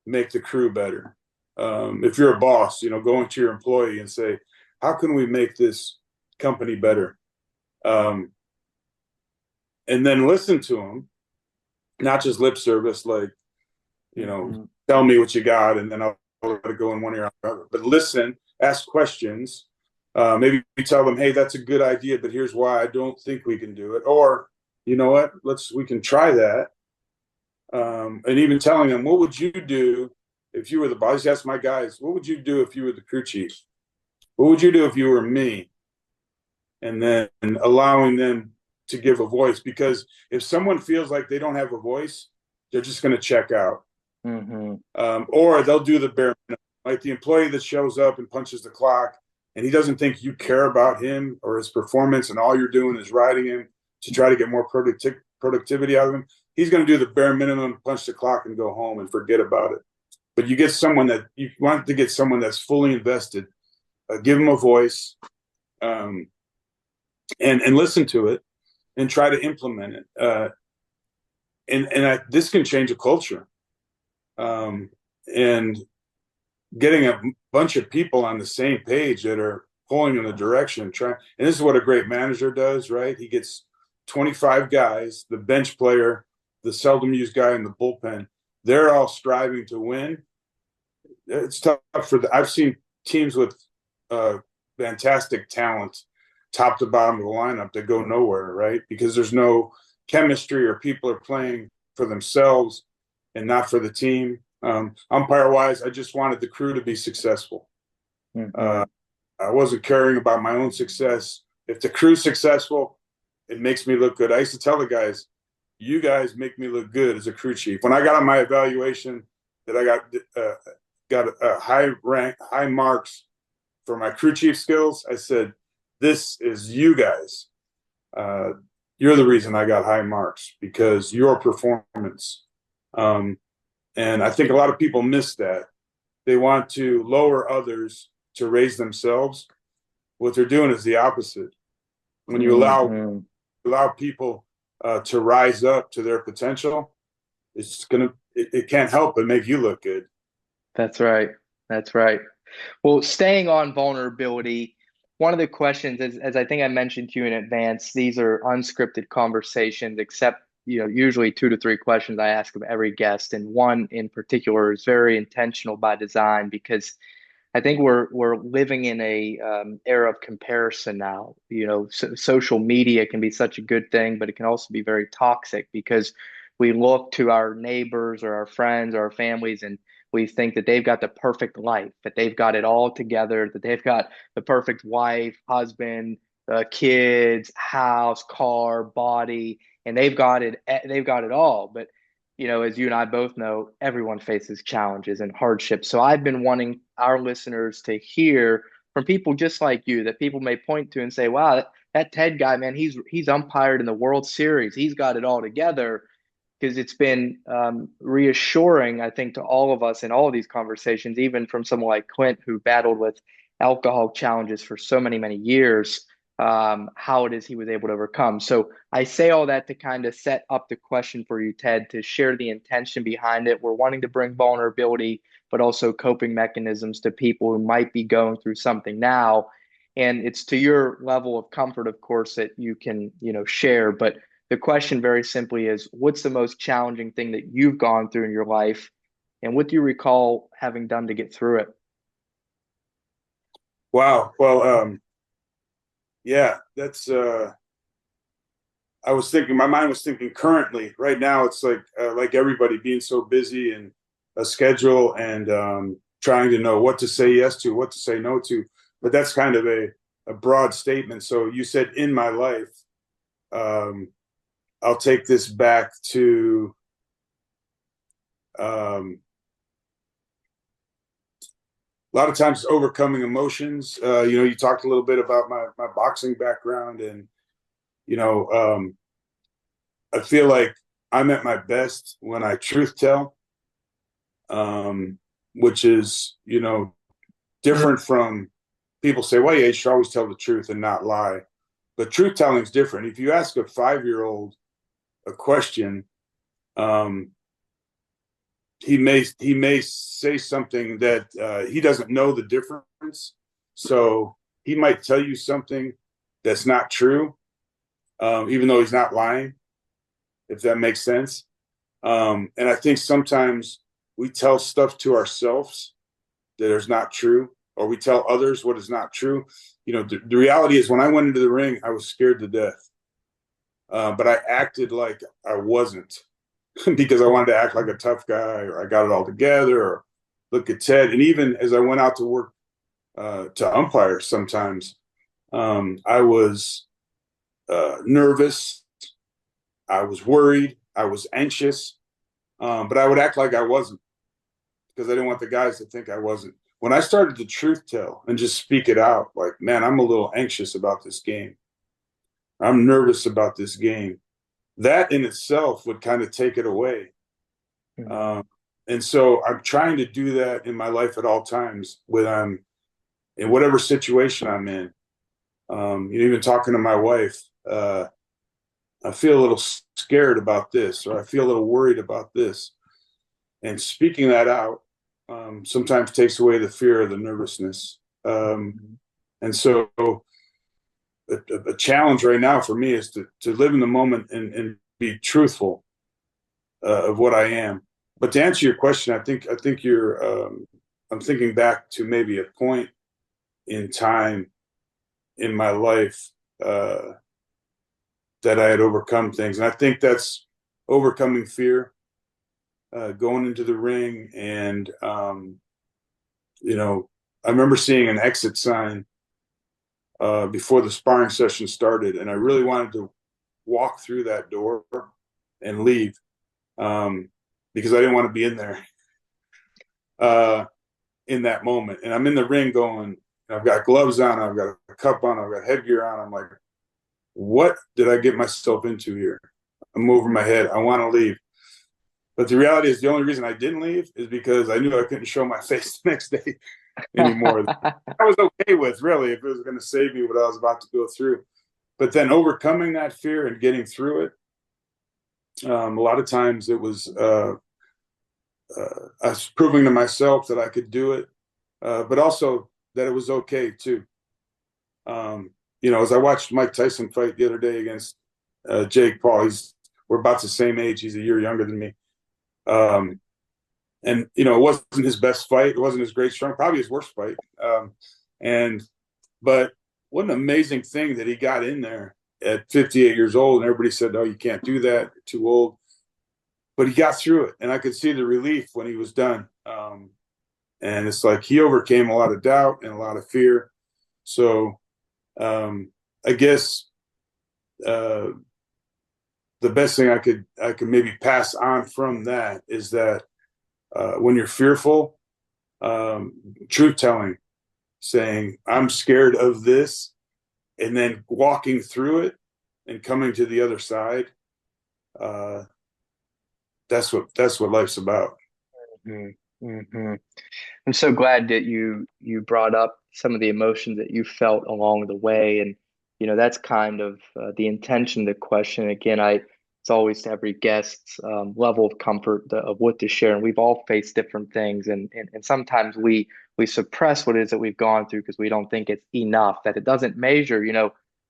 make the crew better? If you're a boss, going to your employee and say, how can we make this company better? And then listen to them, not just lip service, like, tell me what you got and then I'll let it go in one ear out the other. But listen, ask questions. Maybe tell them, hey, that's a good idea, but here's why I don't think we can do it. Or, you know what, we can try that. And even telling them, what would you do if you were the boss? I ask my guys, what would you do if you were the crew chief? What would you do if you were me? And then allowing them to give a voice, because if someone feels like they don't have a voice, they're just going to check out. Hmm. Or they'll do the bare minimum, like the employee that shows up and punches the clock, and he doesn't think you care about him or his performance, and all you're doing is riding him to try to get more productivity out of him. He's going to do the bare minimum, punch the clock, and go home and forget about it. But you get someone that you want to get someone that's fully invested, give them a voice, um, and listen to it and try to implement it. This can change a culture. And getting a bunch of people on the same page that are pulling in the direction, trying, and this is what a great manager does, right? He gets 25 guys, the bench player, the seldom used guy in the bullpen. They're all striving to win. It's tough I've seen teams with fantastic talent, top to bottom of the lineup, that go nowhere, right? Because there's no chemistry, or people are playing for themselves and not for the team. Umpire wise, I just wanted the crew to be successful. Hmm. I wasn't caring about my own success. If the crew's successful, it makes me look good. I used to tell the guys, you guys make me look good as a crew chief. When I got on my evaluation that I got a high marks for my crew chief skills, I said, this is you guys. You're the reason I got high marks, because your performance. And I think a lot of people miss that. They want to lower others to raise themselves. What they're doing is the opposite. When you Hmm. allow people to rise up to their potential, it can't help but make you look good. That's right. That's right. Well, staying on vulnerability, one of the questions, as I think I mentioned to you in advance, these are unscripted conversations, except, usually 2 to 3 questions I ask of every guest. And one in particular is very intentional by design, because I think we're living in a era of comparison now. Social media can be such a good thing, but it can also be very toxic, because we look to our neighbors or our friends or our families, and we think that they've got the perfect life, that they've got it all together, that they've got the perfect wife, husband, kids, house, car, body, and they've got it all. But as you and I both know, everyone faces challenges and hardships. So I've been wanting our listeners to hear from people just like you, that people may point to and say, wow, that Ted guy, man, he's umpired in the World Series. He's got it all together. Because it's been reassuring, I think, to all of us in all of these conversations, even from someone like Clint, who battled with alcohol challenges for so many, many years, how it is he was able to overcome. So I say all that to kind of set up the question for you, Ted, to share the intention behind it. We're wanting to bring vulnerability, but also coping mechanisms to people who might be going through something now. And it's to your level of comfort, of course, that you can, share. But the question very simply is, what's the most challenging thing that you've gone through in your life? And what do you recall having done to get through it? Wow. Well, yeah, that's I was thinking, my mind was thinking currently. Right now, it's like everybody being so busy and a schedule, and trying to know what to say yes to, what to say no to. But that's kind of a broad statement. So you said in my life, um, I'll take this back to um, a lot of times overcoming emotions. You talked a little bit about my boxing background, and you know, I feel like I'm at my best when I truth tell, which is, different from people say, well, yeah, you should always tell the truth and not lie. But truth telling is different. If you ask a 5-year-old a question, um, he may say something that he doesn't know the difference. So he might tell you something that's not true, even though he's not lying, if that makes sense. And I think sometimes we tell stuff to ourselves that is not true, or we tell others what is not true. The reality is, when I went into the ring, I was scared to death. But I acted like I wasn't, because I wanted to act like a tough guy, or I got it all together, or look at Ted. And even as I went out to work to umpire, sometimes I was nervous, I was worried, I was anxious, but I would act like I wasn't. because I didn't want the guys to think I wasn't. When I started to truth tell and just speak it out, like, man, I'm a little anxious about this game. I'm nervous about this game. That in itself would kind of take it away. Mhm. Um, and so I'm trying to do that in my life at all times when I'm in whatever situation I'm in. Even talking to my wife, I feel a little scared about this, or I feel a little worried about this. And speaking that out sometimes takes away the fear or the nervousness. Mhm. And so a challenge right now for me is to live in the moment and be truthful of what I am. But to answer your question, I think you're. I'm thinking back to maybe a point in time in my life uh, that I had overcome things, and I think that's overcoming fear, going into the ring, and I remember seeing an exit sign before the sparring session started, and I really wanted to walk through that door and leave um, because I didn't want to be in there uh, in that moment. And I'm in the ring going, I've got gloves on, I've got a cup on, I've got headgear on. I'm like, what did I get myself into here? I'm over my head. I want to leave. But the reality is, the only reason I didn't leave is because I knew I couldn't show my face the next day anymore. I was okay with, really, if it was going to save me what I was about to go through. But then overcoming that fear and getting through it, a lot of times it was us proving to myself that I could do it, but also that it was okay too. As I watched Mike Tyson fight the other day against Jake Paul, we're about the same age. He's a year younger than me. And it wasn't his best fight. It wasn't his great strength, probably his worst fight. And but what an amazing thing that he got in there at 58 years old, and everybody said, "No, you can't do that. You're too old." But he got through it, and I could see the relief when he was done. And it's like he overcame a lot of doubt and a lot of fear. So I guess uh, the best thing I could maybe pass on from that is that when you're fearful, um, truth telling, saying I'm scared of this, and then walking through it and coming to the other side. Uh, that's what life's about. Mhm. Mhm. I'm so glad that you brought up some of the emotions that you felt along the way, and that's kind of the intention of the question. Again, it's always to every guest's level of comfort of what to share, and we've all faced different things, and sometimes we suppress what it is that we've gone through because we don't think it's enough, that it doesn't measure.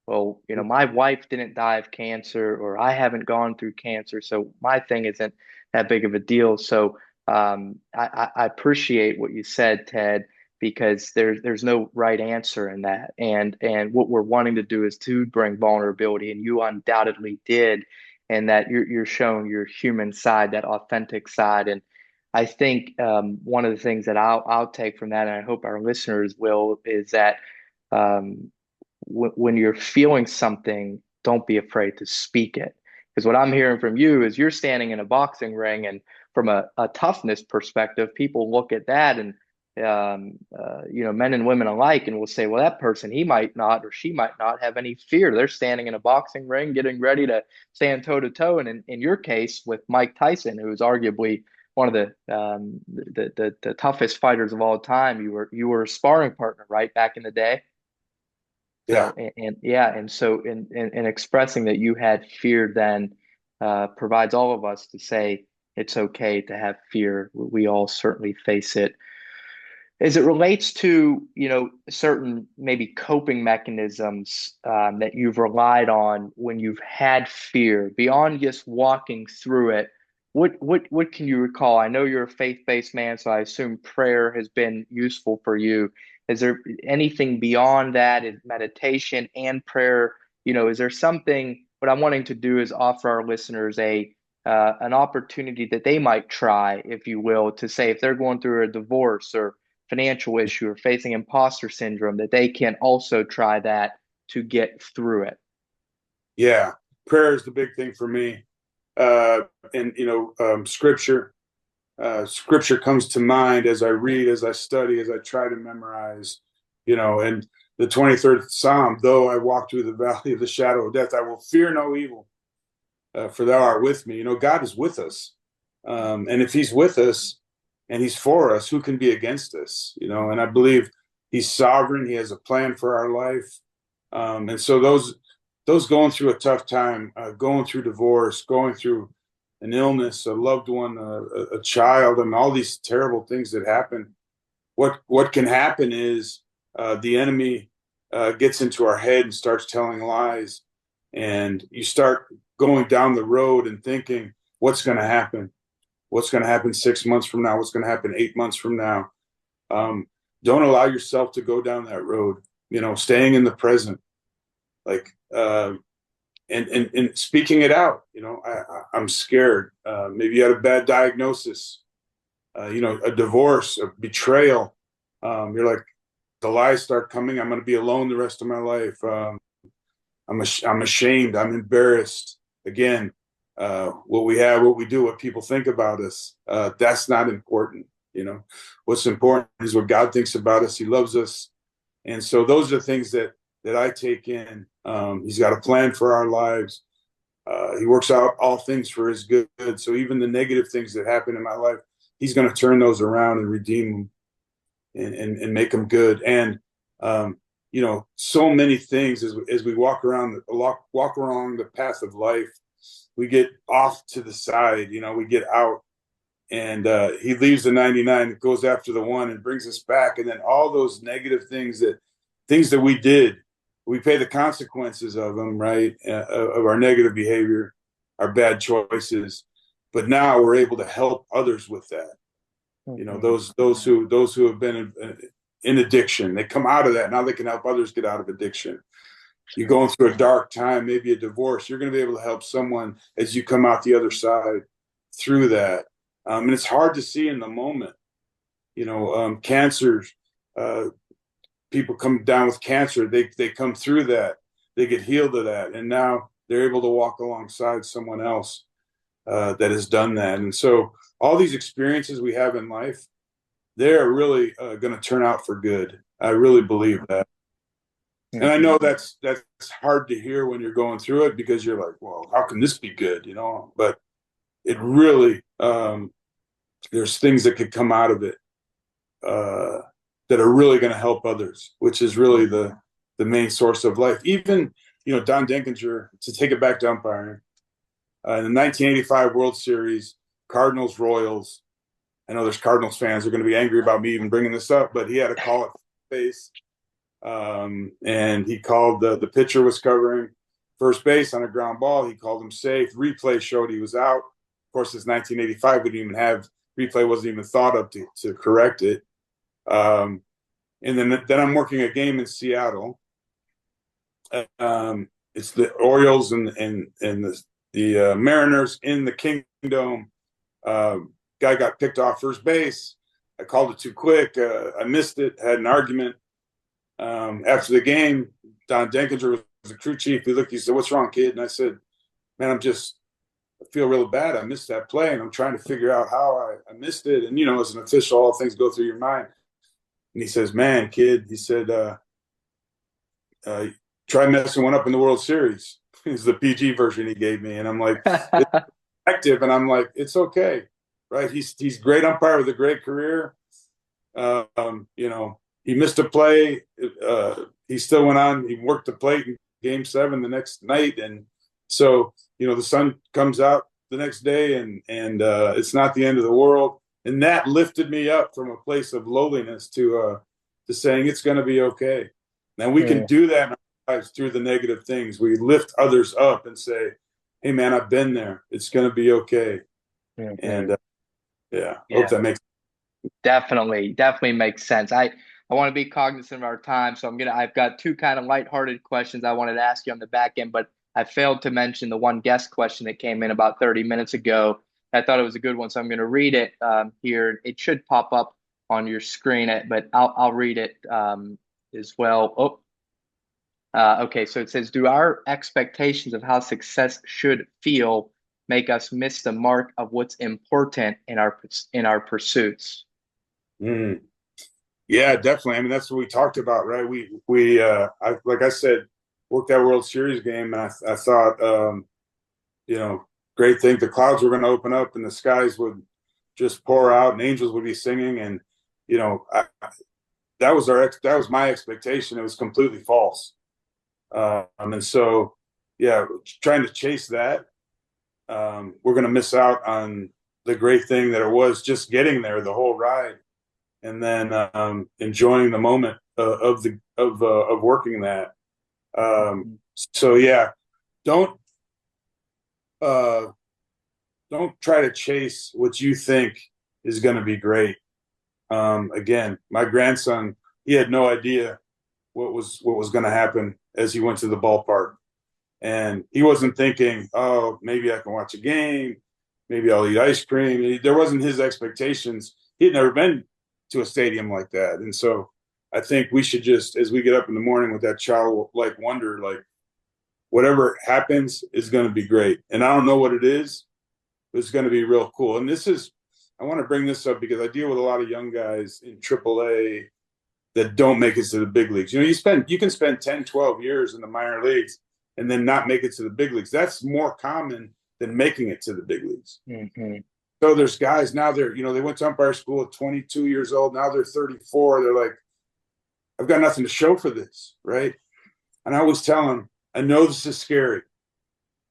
Well, my wife didn't die of cancer, or I haven't gone through cancer, so my thing isn't that big of a deal. So I appreciate what you said, Ted, because there's no right answer in that, and what we're wanting to do is to bring vulnerability, and you undoubtedly did, and that you're showing your human side, that authentic side, and I think one of the things that I'll take from that, and I hope our listeners will, is that um, when you're feeling something, don't be afraid to speak it. Because what I'm hearing from you is you're standing in a boxing ring, and from a toughness perspective, people look at that and men and women alike, and will say, well, that person, he might not or she might not have any fear. They're standing in a boxing ring, getting ready to stand toe to toe. And in your case, with Mike Tyson, who is arguably one of the toughest fighters of all time, you were a sparring partner, right, back in the day. Yeah, So and yeah, and so in expressing that you had fear then provides all of us to say it's okay to have fear. We all certainly face it. As it relates to, certain maybe coping mechanisms that you've relied on when you've had fear, beyond just walking through it, what can you recall? I know you're a faith-based man, so I assume prayer has been useful for you. Is there anything beyond that, is meditation and prayer? Is there something? What I'm wanting to do is offer our listeners an opportunity that they might try, if you will, to say if they're going through a divorce or financial issue or facing imposter syndrome, that they can also try that to get through it. yeah. Prayer is the big thing for me, and scripture. scripture comes to mind as I read, as I study, as I try to memorize, and the 23rd Psalm, though I walk through the valley of the shadow of death, I will fear no evil, for thou art with me. God is with us. And if he's with us and he's for us, who can be against us? And I believe he's sovereign. He has a plan for our life. And so those going through a tough time, going through divorce, going through an illness, a loved one, a child, and all these terrible things that happen. What can happen is the enemy gets into our head and starts telling lies, and you start going down the road and thinking, what's going to happen? What's going to happen 6 months from now? What's going to happen 8 months from now? Don't allow yourself to go down that road. Staying in the present, like and speaking it out. I'm scared. Maybe you had a bad diagnosis. A divorce, a betrayal. You're like, the lies start coming. I'm going to be alone the rest of my life. I'm ashamed. I'm embarrassed. Again, what we have, what we do, what people think about us. That's not important. What's important is what God thinks about us. He loves us, and so those are things that I take in. He's got a plan for our lives. He works out all things for his good. So even the negative things that happen in my life, he's going to turn those around and redeem them and make them good. And so many things as we walk along the path of life, we get off to the side. We get out, and he leaves the 99, goes after the one, and brings us back. And then all those negative things that we did, we pay the consequences of them, right? Of our negative behavior, our bad choices. But now we're able to help others with that. Those who have been in addiction, they come out of that. Now they can help others get out of addiction. You're going through a dark time, maybe a divorce. You're going to be able to help someone as you come out the other side through that. And it's hard to see in the moment. Cancers, people come down with cancer. They come through that. They get healed of that, and now they're able to walk alongside someone else that has done that. And so all these experiences we have in life, they're really going to turn out for good. I really believe that. And I know that's hard to hear when you're going through it, because you're like, well, how can this be good? But it really, there's things that could come out of it that are really going to help others, which is really the main source of life. Even, Don Denkinger, to take it back to umpiring, in the 1985 World Series, Cardinals Royals. I know there's Cardinals fans who are going to be angry about me even bringing this up, but he had a call at base. And he called the pitcher was covering first base on a ground ball. He called him safe. Replay showed he was out. Of course, it's 1985. We didn't even have replay, wasn't even thought of to correct it. And then I'm working a game in Seattle. It's the Orioles and the Mariners in the Kingdom. Guy got picked off first base. I called it too quick. I missed it. Had an argument. After the game, Don Denkinger was the crew chief. He looked. He said, "What's wrong, kid?" And I said, "Man, I feel real bad. I missed that play, and I'm trying to figure out how I missed it." And as an official, all things go through your mind. And he says, "Man, kid," he said, "try messing one up in the World Series." Is the PG version he gave me, and I'm like, it's active, and I'm like, it's okay, right? He's great umpire with a great career. He missed a play. He still went on. He worked the plate in Game 7 the next night, and so the sun comes out the next day, and it's not the end of the world. And that lifted me up from a place of lowliness to saying it's going to be okay. And we can do that in our lives through the negative things. We lift others up and say, "Hey, man, I've been there. It's going to be okay." And hope that makes definitely makes sense. I want to be cognizant of our time, so I've got two kind of lighthearted questions I wanted to ask you on the back end, but I failed to mention the one guest question that came in about 30 minutes ago. I thought it was a good one, so I'm going to read it here. It should pop up on your screen, but I'll read it as well. Okay. So it says, do our expectations of how success should feel make us miss the mark of what's important in our pursuits. Mm. Yeah, definitely. I mean, that's what we talked about, right? Like I said, worked that World Series game, and I thought, you know, great thing. The clouds were going to open up, and the skies would just pour out, and angels would be singing, and you know, that was my expectation. It was completely false, and so yeah, trying to chase that, we're going to miss out on the great thing that it was just getting there, the whole ride, and then enjoying the moment of working that. So yeah, don't uh, don't try to chase what you think is going to be great. Again, my grandson, he had no idea what was going to happen as he went to the ballpark, and he wasn't thinking, "Oh, maybe I can watch a game, maybe I'll eat ice cream." There wasn't his expectations. He had never been to a stadium like that, and so I think we should just, as we get up in the morning with that childlike wonder, like whatever happens is going to be great. And I don't know what it is, but it's going to be real cool. And I want to bring this up because I deal with a lot of young guys in AAA that don't make it to the big leagues. You can spend 10, 12 years in the minor leagues and then not make it to the big leagues. That's more common than making it to the big leagues. Mm-hmm. So there's guys now they went to umpire school at 22 years old. Now they're 34. They're like, I've got nothing to show for this, right? And I always tell them, I know this is scary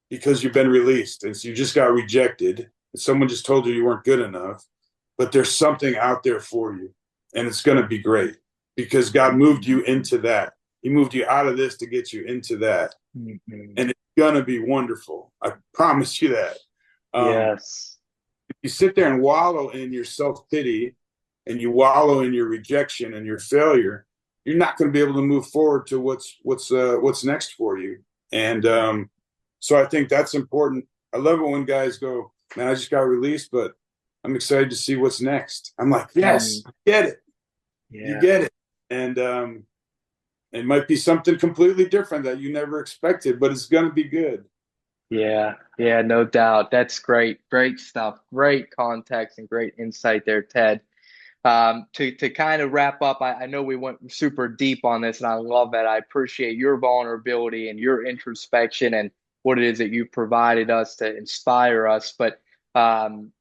because you've been released and so you just got rejected. And someone just told you weren't good enough, but there's something out there for you, and it's going to be great because God moved you into that. He moved you out of this to get you into that, Mm-hmm. and it's going to be wonderful. I promise you that. Yes. If you sit there and wallow in your self pity, and you wallow in your rejection and your failure, you're not going to be able to move forward to what's next for you. And so I think that's important. I love it when guys go, "Man, I just got released, but I'm excited to see what's next." I'm like, "Yes, I get it. You Yeah. get it." And it might be something completely different that you never expected, but it's going to be good. Yeah. Yeah, no doubt. That's great. Great stuff. Great context and great insight there, Ted. To kind of wrap up, I know we went super deep on this, and I love that. I appreciate your vulnerability and your introspection and what it is that you provided us to inspire us. But I'm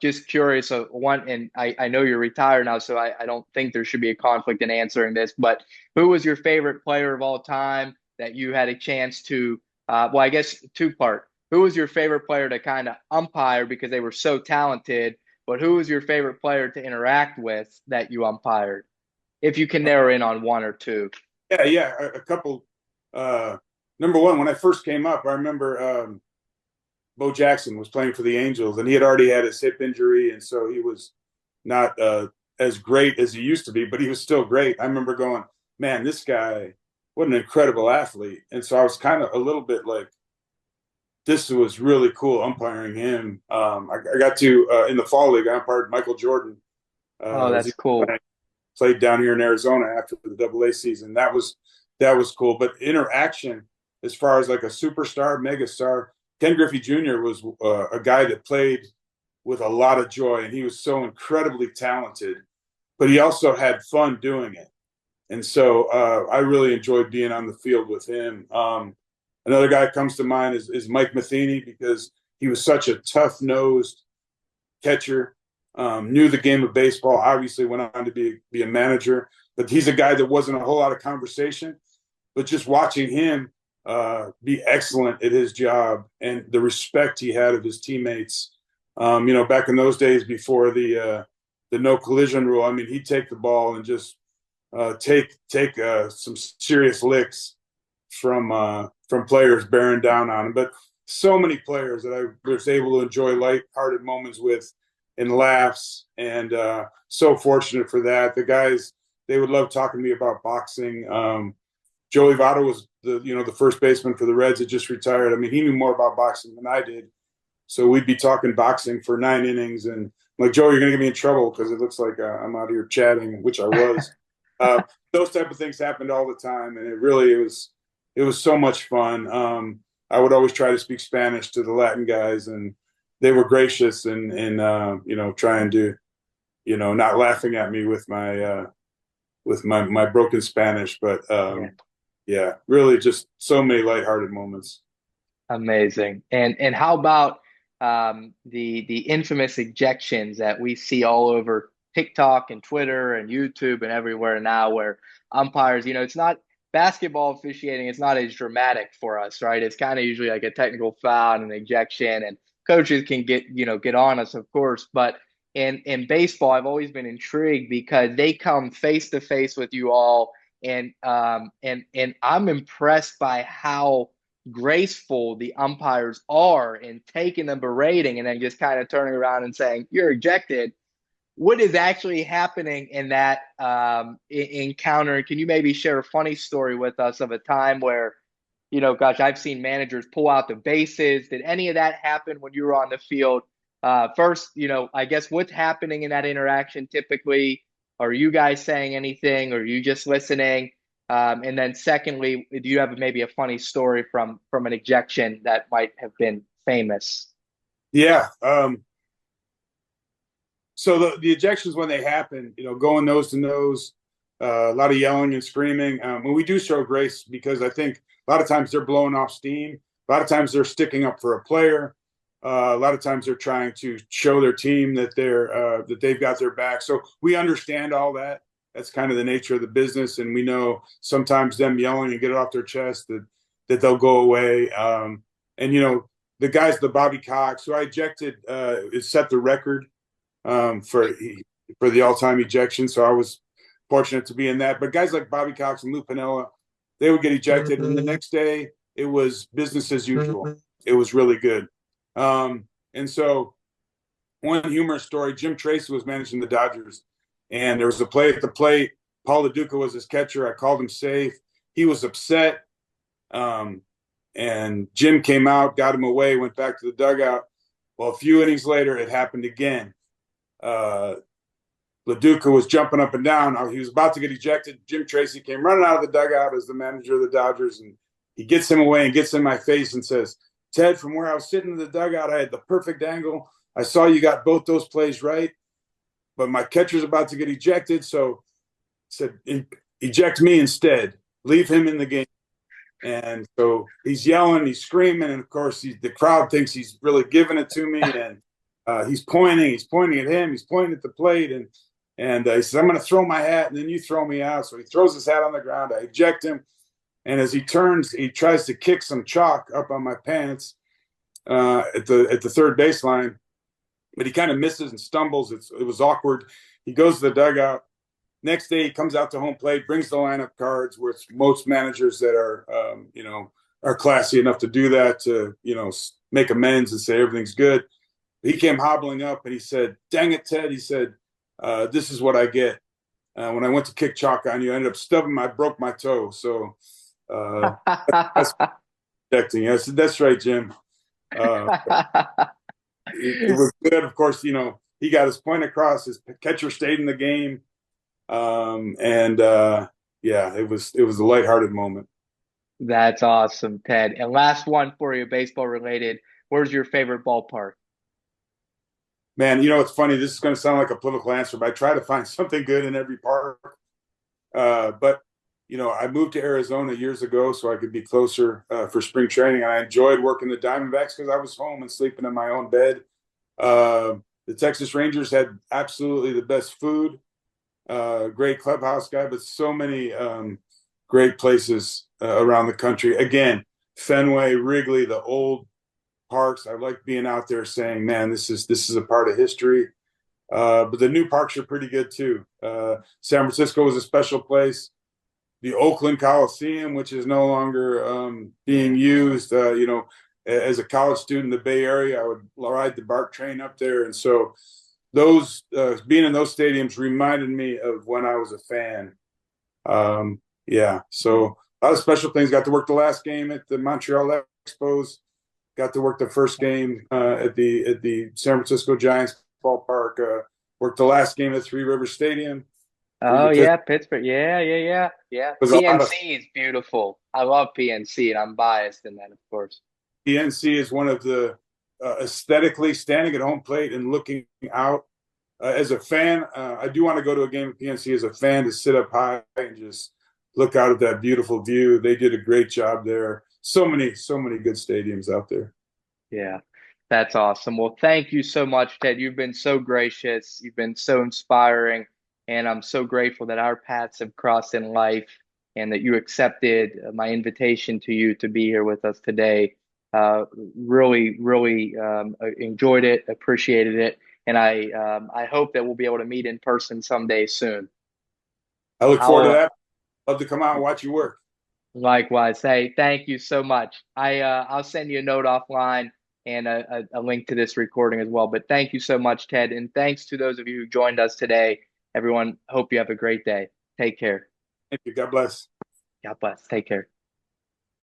just curious. And I know you're retired now, so I don't think there should be a conflict in answering this. But who was your favorite player of all time that you had a chance to? Well, I guess two part. Who was your favorite player to kind of umpire because they were so talented? But who was your favorite player to interact with that you umpired? If you can narrow in on one or two. Yeah, yeah, a couple. Uh, Number one, when I first came up, I remember Bo Jackson was playing for the Angels, and he had already had his hip injury, and so he was not as great as he used to be, but he was still great. I remember going, "Man, this guy, what an incredible athlete!" And so I was kind of a little bit like, "This was really cool umpiring him." I got to in the fall league, I umpired Michael Jordan Oh, as he that's cool. played down here in Arizona after the AA season. That was cool. But interaction, as far as like a superstar, megastar, Ken Griffey Jr. was a guy that played with a lot of joy, and he was so incredibly talented. But he also had fun doing it, and so I really enjoyed being on the field with him. Another guy that comes to mind is Mike Matheny because he was such a tough nosed catcher, knew the game of baseball, obviously went on to be a manager, but he's a guy that wasn't a whole lot of conversation, but just watching him be excellent at his job and the respect he had of his teammates. Back in those days before the no collision rule, I mean, he'd take the ball and just take some serious licks from players bearing down on him. But so many players that I was able to enjoy light-hearted moments with and laughs, and so fortunate for that. The guys, they would love talking to me about boxing. Joey Votto was the first baseman for the Reds that just retired. I mean, he knew more about boxing than I did. So we'd be talking boxing for 9 innings, and I'm like, "Joe, you're going to get me in trouble because it looks like I'm out here chatting," which I was. Uh, those type of things happened all the time, and it was so much fun. I would always try to speak Spanish to the Latin guys, and they were gracious and trying to not laughing at me with my broken Spanish, but Yeah. yeah, really just so many lighthearted moments. Amazing. And how about the infamous ejections that we see all over TikTok and Twitter and YouTube and everywhere now, where umpires, it's not basketball officiating, it's not as dramatic for us, right? It's kind of usually like a technical foul and an ejection, and coaches can get on us, of course. But in baseball, I've always been intrigued because they come face to face with you all, and I'm impressed by how graceful the umpires are in taking the berating and then just kind of turning around and saying, "You're ejected." What is actually happening in that encounter? Can you maybe share a funny story with us of a time where, gosh, I've seen managers pull out the bases. Did any of that happen when you were on the field? First, I guess what's happening in that interaction typically? Are you guys saying anything? Or are you just listening? And then secondly, do you have maybe a funny story from an ejection that might have been famous? Yeah. So the ejections when they happen, going nose to nose, a lot of yelling and screaming. When we do show grace, because I think a lot of times they're blowing off steam. A lot of times they're sticking up for a player. A lot of times they're trying to show their team that they've got their back. So we understand all that. That's kind of the nature of the business, and we know sometimes them yelling and get it off their chest that they'll go away. And the guys, the Bobby Cox, who I ejected, it set the record for the all-time ejection. So I was fortunate to be in that. But guys like Bobby Cox and Lou Piniella, they would get ejected, and the next day it was business as usual. It was really good. And so one humorous story: Jim Tracy was managing the Dodgers, and there was a play at the plate. Paul LaDuca was his catcher. I called him safe. He was upset. And Jim came out, got him away, went back to the dugout. Well, a few innings later, it happened again. LaDuca was jumping up and down. He was about to get ejected. Jim Tracy came running out of the dugout as the manager of the Dodgers, and he gets him away and gets in my face and says, "Ted, from where I was sitting in the dugout, I had the perfect angle. I saw you got both those plays right, but my catcher's about to get ejected, so I said, eject me instead. Leave him in the game." And so he's yelling, he's screaming, and of course the crowd thinks he's really giving it to me, and he's pointing at him, he's pointing at the plate, and he says, "I'm going to throw my hat, and then you throw me out." So he throws his hat on the ground. I eject him, and as he turns, he tries to kick some chalk up on my pants at the third baseline, but he kind of misses and stumbles. It was awkward. He goes to the dugout. Next day, he comes out to home plate, brings the lineup cards, where it's most managers that are classy enough to do that, to make amends and say everything's good. He came hobbling up and he said, "Dang it, Ted," he said, "this is what I get. When I went to kick chalk on you, I ended up I broke my toe. So that's protecting." I said, "That's right, Jim." It was good. Of course, he got his point across. His catcher stayed in the game. Yeah, it was a lighthearted moment. That's awesome, Ted. And last one for you, baseball related. Where's your favorite ballpark? Man, it's funny. This is going to sound like a political answer, but I try to find something good in every park. But I moved to Arizona years ago so I could be closer for spring training. And I enjoyed working the Diamondbacks because I was home and sleeping in my own bed. The Texas Rangers had absolutely the best food. Great clubhouse guy, but so many great places around the country. Again, Fenway, Wrigley, the old parks. I like being out there saying, "Man, this is a part of history." But the new parks are pretty good too. San Francisco was a special place. The Oakland Coliseum, which is no longer being used. As a college student in the Bay Area, I would ride the BART train up there, and so those being in those stadiums reminded me of when I was a fan. Yeah, so a lot of special things. Got to work the last game at the Montreal Expos. Got to work the first game at the San Francisco Giants ballpark. Worked the last game at Three River Stadium. Oh yeah, Pittsburgh. Yeah. Was a lot of PNC is beautiful. I love PNC, and I'm biased in that, of course. PNC is one of the aesthetically standing at home plate and looking out. As a fan, I do want to go to a game of PNC as a fan to sit up high and just look out at that beautiful view. They did a great job there. So many good stadiums out there. Yeah, that's awesome. Well, thank you so much, Ted. You've been so gracious. You've been so inspiring. And I'm so grateful that our paths have crossed in life and that you accepted my invitation to you to be here with us today. Really enjoyed it, appreciated it. And I hope that we'll be able to meet in person someday soon. I look forward to I'll that. Love to come out and watch you work. Likewise. Hey, thank you so much. I'll send you a note offline and a link to this recording as well. But thank you so much, Ted, and thanks to those of you who joined us today. Everyone, hope you have a great day. Take care. Thank you. God bless. God bless. Take care.